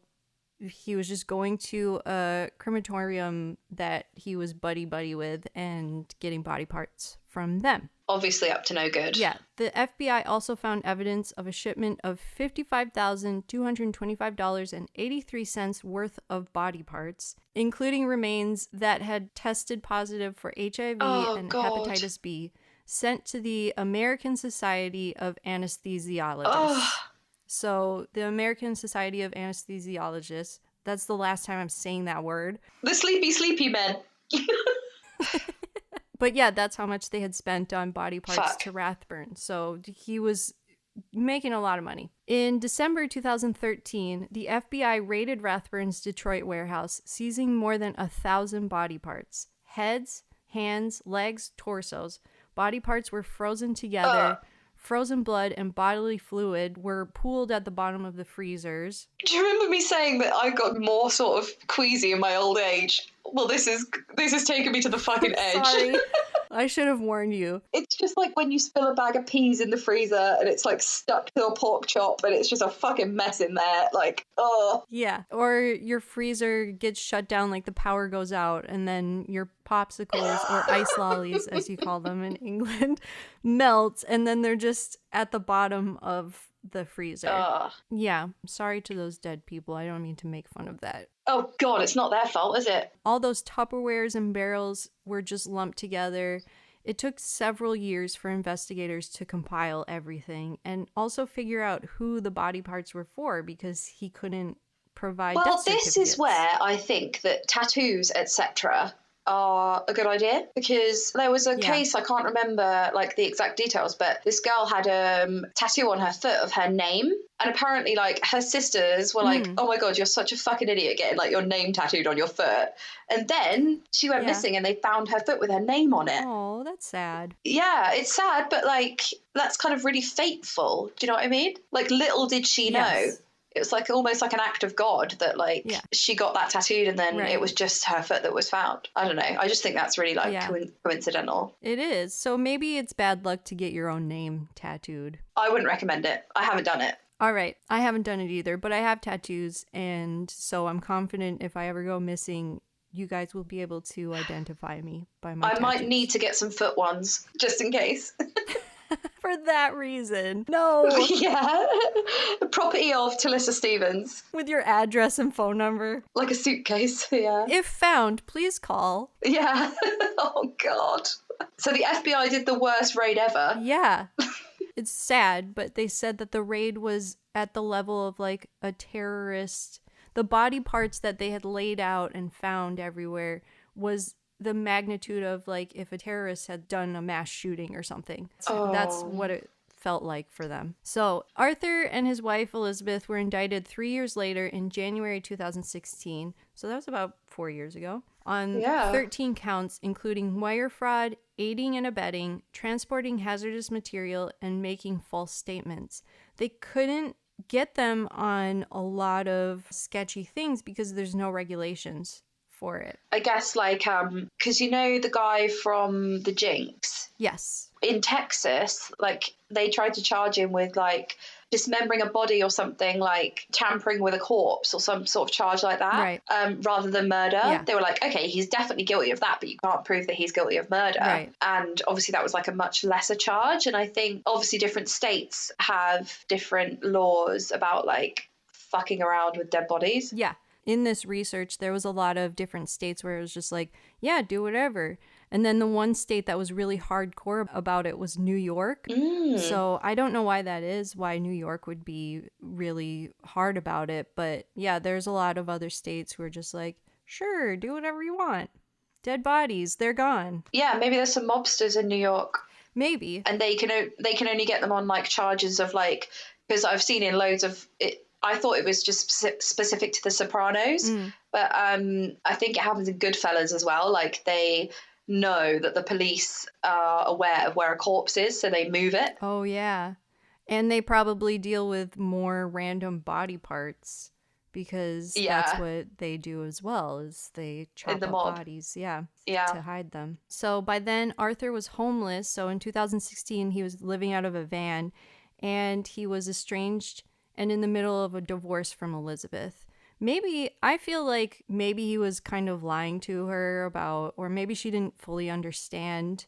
he was just going to a crematorium that he was buddy with and getting body parts from them. Obviously up to no good. Yeah. The FBI also found evidence of a shipment of $55,225.83 worth of body parts, including remains that had tested positive for HIV and hepatitis B, sent to the American Society of Anesthesiologists. So the American Society of Anesthesiologists, that's the last time I'm saying that word. The sleepy men. But yeah, that's how much they had spent on body parts to Rathburn. So he was making a lot of money. In December 2013, the FBI raided Rathburn's Detroit warehouse, seizing more than 1,000 body parts. Heads, hands, legs, torsos. Body parts were frozen together. Frozen blood and bodily fluid were pooled at the bottom of the freezers. Do you remember me saying that I got more sort of queasy in my old age? Well, this is taking me to the fucking edge. Sorry. I should have warned you. It's just like when you spill a bag of peas in the freezer and it's like stuck to a pork chop and it's just a fucking mess in there. Like, oh. Yeah. Or your freezer gets shut down, like the power goes out, and then your popsicles or ice lollies, as you call them in England, melt, and then they're just at the bottom of the freezer. Yeah. Sorry to those dead people. I don't mean to make fun of that. Oh God, it's not their fault, is it? All those Tupperwares and barrels were just lumped together. It took several years for investigators to compile everything and also figure out who the body parts were for, because he couldn't provide death certificates. This is where I think that tattoos, etc., are a good idea, because there was a case, I can't remember like the exact details, but this girl had a tattoo on her foot of her name, and apparently like her sisters were like, oh my God, you're such a fucking idiot getting like your name tattooed on your foot. And then she went missing and they found her foot with her name on it. Oh, that's sad. Yeah, it's sad, but like that's kind of really fateful. Do you know what I mean? Like little did she know. It was like almost like an act of God that like she got that tattooed and then it was just her foot that was found. I don't know. I just think that's really like coincidental. It is. So maybe it's bad luck to get your own name tattooed. I wouldn't recommend it. I haven't done it. All right. I haven't done it either, but I have tattoos. And so I'm confident if I ever go missing, you guys will be able to identify me by my tattoos. Might need to get some foot ones just in case. For that reason. No. Yeah. Property of Talissa Stevens. With your address and phone number. Like a suitcase, yeah. If found, please call. Yeah. Oh, God. So the FBI did the worst raid ever. Yeah. It's sad, but they said that the raid was at the level of like a terrorist. The body parts that they had laid out and found everywhere was the magnitude of like if a terrorist had done a mass shooting or something. That's what it felt like for them. So Arthur and his wife Elizabeth were indicted 3 years later in January 2016. So that was about 4 years ago. On 13 counts, including wire fraud, aiding and abetting, transporting hazardous material, and making false statements. They couldn't get them on a lot of sketchy things because there's no regulations for it. I guess like because you know the guy from the Jinx Yes. in Texas, like they tried to charge him with like dismembering a body or something, like tampering with a corpse or some sort of charge like that, Right. rather than murder. Yeah. They were like, okay, he's definitely guilty of that, but you can't prove that he's guilty of murder. Right. And obviously that was like a much lesser charge. And I think obviously different states have different laws about like fucking around with dead bodies. Yeah. In this research, there was a lot of different states where it was just like, yeah, do whatever. And then the one state that was really hardcore about it was New York. So I don't know why that is, why New York would be really hard about it. But yeah, there's a lot of other states who are just like, sure, do whatever you want. Dead bodies, they're gone. Yeah, maybe there's some mobsters in New York. Maybe. And they can only get them on like charges of like, because I've seen in loads of it. I thought it was just specific to The Sopranos, but I think it happens in Goodfellas as well. Like they know that the police are aware of where a corpse is, so they move it. Oh, yeah. And they probably deal with more random body parts because that's what they do as well, is they chop up bodies, to hide them. So by then, Arthur was homeless. So in 2016, he was living out of a van, and he was estranged and in the middle of a divorce from Elizabeth. I feel like maybe he was kind of lying to her about, or maybe she didn't fully understand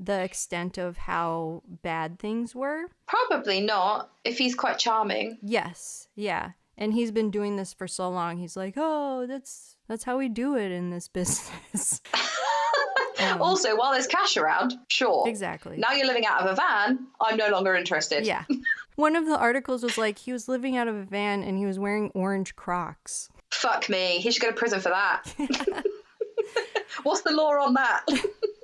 the extent of how bad things were. Probably not, if he's quite charming. Yes, yeah. And he's been doing this for so long. He's like, oh, that's how we do it in this business. Also, while there's cash around, sure. Exactly. Now you're living out of a van, I'm no longer interested. Yeah. One of the articles was like he was living out of a van and he was wearing orange Crocs. Fuck me. He should go to prison for that. What's the law on that?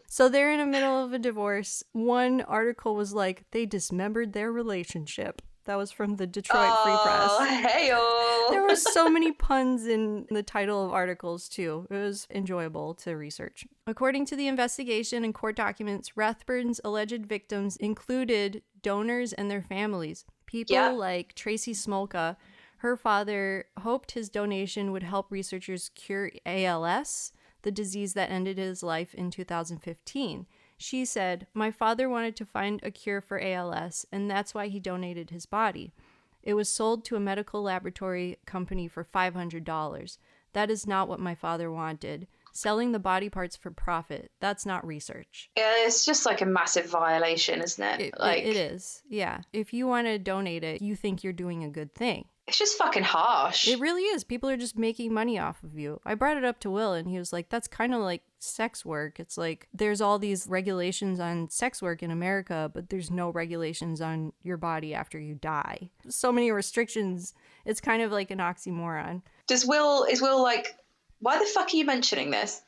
So they're in the middle of a divorce. One article was like, they dismembered their relationship. That was from the Detroit Free Press. Oh, hey-o. There were so many puns in the title of articles, too. It was enjoyable to research. According to the investigation and court documents, Rathbun's alleged victims included donors and their families. People like Tracy Smolka. Her father hoped his donation would help researchers cure ALS, the disease that ended his life in 2015. She said, my father wanted to find a cure for ALS, and that's why he donated his body. It was sold to a medical laboratory company for $500. That is not what my father wanted. Selling the body parts for profit, that's not research. Yeah, it's just like a massive violation, isn't it? It is, yeah. If you want to donate it, you think you're doing a good thing. It's just fucking harsh. It really is. People are just making money off of you. I brought it up to Will and he was like, that's kind of like sex work. It's like there's all these regulations on sex work in America, but there's no regulations on your body after you die. So many restrictions. It's kind of like an oxymoron. Is Will like, why the fuck are you mentioning this?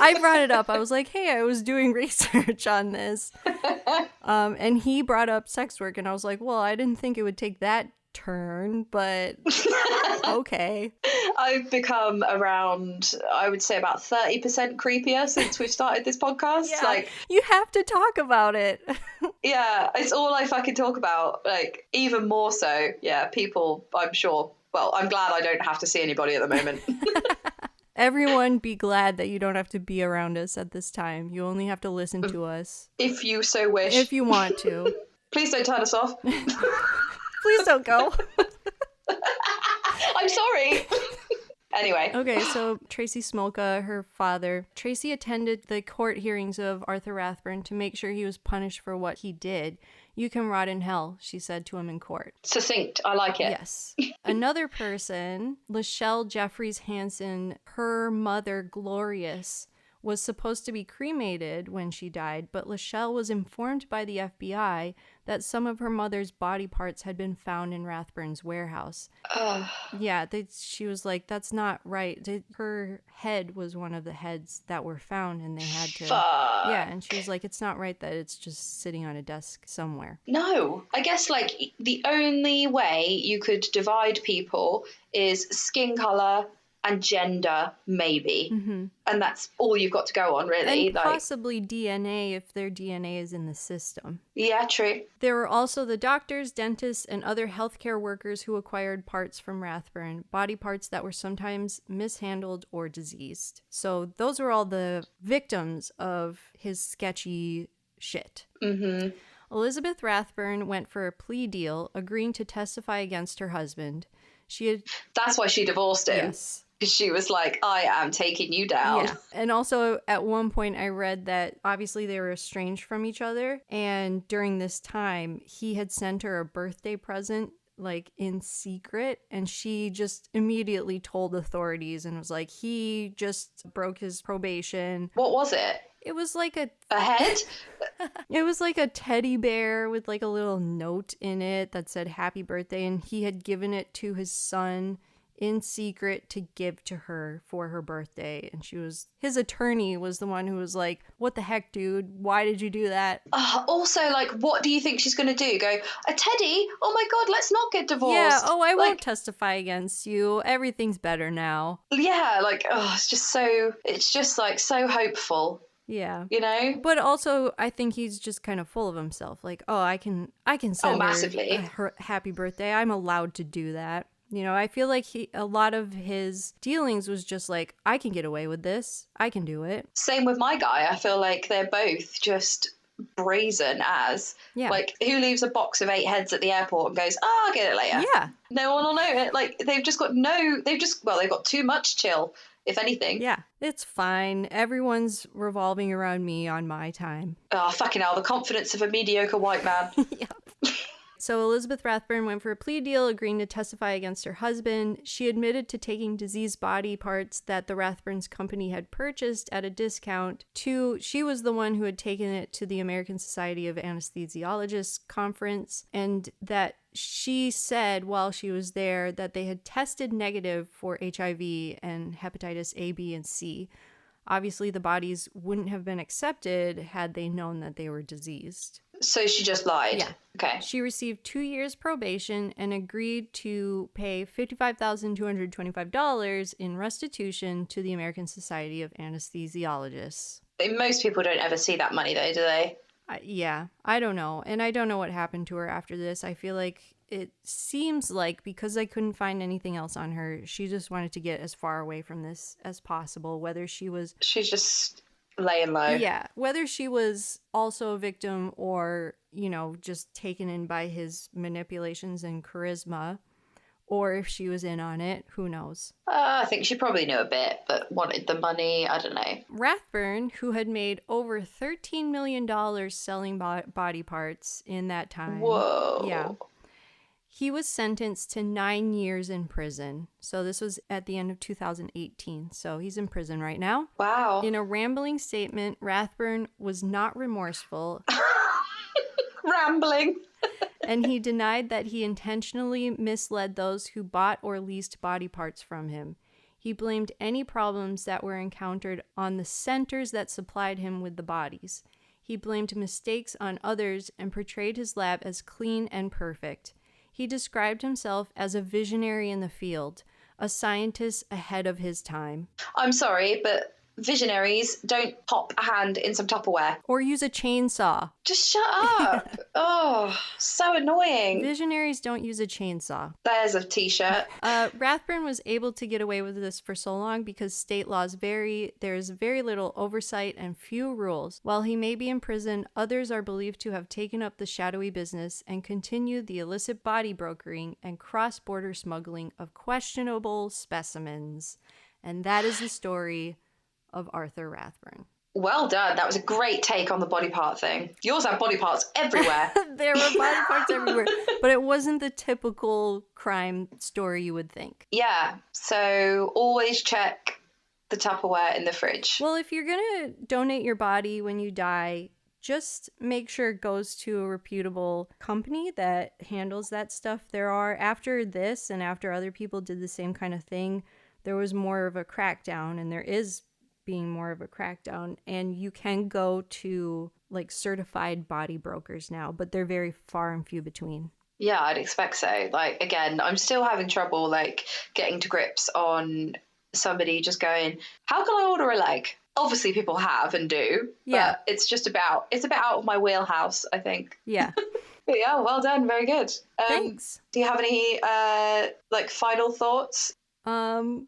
I brought it up. I was like, hey, I was doing research on this. And he brought up sex work and I was like, well, I didn't think it would take that turn, but okay. I've become around, I would say about 30% creepier since we've started this podcast. Yeah, like, you have to talk about it. Yeah, it's all I fucking talk about. Like, even more so. Yeah, people, I'm sure. Well, I'm glad I don't have to see anybody at the moment. Everyone be glad that you don't have to be around us at this time. You only have to listen to us. If you so wish. If you want to. Please don't turn us off. Please don't go. I'm sorry. Anyway. Okay, so Tracy Smolka, her father. Tracy attended the court hearings of Arthur Rathbun to make sure he was punished for what he did. You can rot in hell, she said to him in court. Succinct. I like it. Yes. Another person, Lachelle Jeffries Hansen, her mother, Glorious, was supposed to be cremated when she died, but Lachelle was informed by the FBI that some of her mother's body parts had been found in Rathbun's warehouse. Yeah, she was like, that's not right. Her head was one of the heads that were found, and they had to... Fuck. Yeah, and she was like, it's not right that it's just sitting on a desk somewhere. No. I guess, like, the only way you could divide people is skin color, and gender, maybe. Mm-hmm. And that's all you've got to go on, really. And possibly DNA if their DNA is in the system. Yeah, true. There were also the doctors, dentists, and other healthcare workers who acquired parts from Rathburn, body parts that were sometimes mishandled or diseased. So those were all the victims of his sketchy shit. Mm-hmm. Elizabeth Rathburn went for a plea deal, agreeing to testify against her husband. That's why she divorced him. Yes. Because she was like, I am taking you down. Yeah. And also at one point I read that obviously they were estranged from each other. And during this time, he had sent her a birthday present, like in secret. And she just immediately told authorities and was like, he just broke his probation. What was it? It was like a head? It was like a teddy bear with like a little note in it that said happy birthday. And he had given it to his son in secret to give to her for her birthday. And his attorney was the one who was like, what the heck, dude? Why did you do that? Also, like, what do you think she's going to do? Go, a teddy? Oh my God, let's not get divorced. Yeah, I won't testify against you. Everything's better now. Yeah, like, it's just like so hopeful. Yeah. You know? But also, I think he's just kind of full of himself. Like, I can send massively. her happy birthday. I'm allowed to do that. You know, I feel like a lot of his dealings was just like, I can get away with this. I can do it. Same with my guy. I feel like they're both just brazen as. Yeah. Like, who leaves a box of 8 heads at the airport and goes, I'll get it later. Yeah. No one will know it. Like, they've got too much chill, if anything. Yeah, it's fine. Everyone's revolving around me on my time. Oh, fucking hell, the confidence of a mediocre white man. Yep. So Elizabeth Rathburn went for a plea deal, agreeing to testify against her husband. She admitted to taking diseased body parts that the Rathburns company had purchased at a discount. She was the one who had taken it to the American Society of Anesthesiologists conference, and that she said while she was there that they had tested negative for HIV and hepatitis A, B, and C. Obviously, the bodies wouldn't have been accepted had they known that they were diseased. So she just lied? Yeah. Okay. She received 2 years probation and agreed to pay $55,225 in restitution to the American Society of Anesthesiologists. Most people don't ever see that money, though, do they? Yeah, I don't know. And I don't know what happened to her after this. I feel like it seems like because I couldn't find anything else on her, she just wanted to get as far away from this as possible, whether she's just laying low. Yeah, whether she was also a victim or, just taken in by his manipulations and charisma, or if she was in on it, who knows? I think she probably knew a bit, but wanted the money. I don't know. Rathburn, who had made over $13 million selling body parts in that time. Whoa. Yeah. He was sentenced to 9 years in prison. So this was at the end of 2018. So he's in prison right now. Wow. In a rambling statement, Rathburn was not remorseful. Rambling. And he denied that he intentionally misled those who bought or leased body parts from him. He blamed any problems that were encountered on the centers that supplied him with the bodies. He blamed mistakes on others and portrayed his lab as clean and perfect. He described himself as a visionary in the field, a scientist ahead of his time. I'm sorry, but visionaries don't pop a hand in some Tupperware. Or use a chainsaw. Just shut up. Oh, so annoying. Visionaries don't use a chainsaw. There's a t-shirt. Rathburn was able to get away with this for so long because state laws vary. There's very little oversight and few rules. While he may be in prison, others are believed to have taken up the shadowy business and continued the illicit body brokering and cross-border smuggling of questionable specimens. And that is the story of Arthur Rathburn. Well done. That was a great take on the body part thing. Yours have body parts everywhere. There were body parts everywhere, but it wasn't the typical crime story you would think. Yeah, so always check the Tupperware in the fridge. Well, if you're going to donate your body when you die, just make sure it goes to a reputable company that handles that stuff. After this and after other people did the same kind of thing, there was more of a crackdown, and there is being more of a crackdown, and you can go to like certified body brokers now, but they're very far and few between. Yeah, I'd expect so. Like, again, I'm still having trouble like getting to grips on somebody just going, how can I order a leg? Obviously people have and do, Yeah. but it's out of my wheelhouse, I think. Yeah. But yeah, well done, very good. Thanks. Do you have any like final thoughts? No.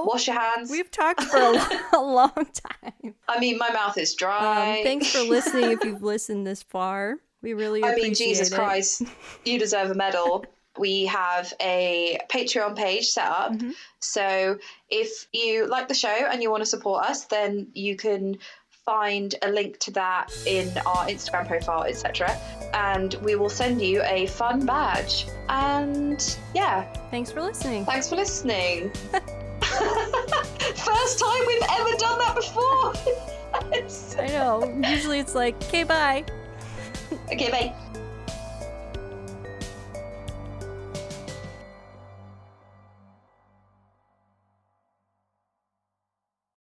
Wash your hands. We've talked for a long time. I mean, my mouth is dry. Thanks for listening if you've listened this far. We really appreciate it. I mean, Jesus Christ, you deserve a medal. We have a Patreon page set up. Mm-hmm. So if you like the show and you want to support us, then you can find a link to that in our Instagram profile, etc. And we will send you a fun badge. And yeah. Thanks for listening. Thanks for listening. First time we've ever done that before. I know. Usually it's like, okay, bye. Okay, bye.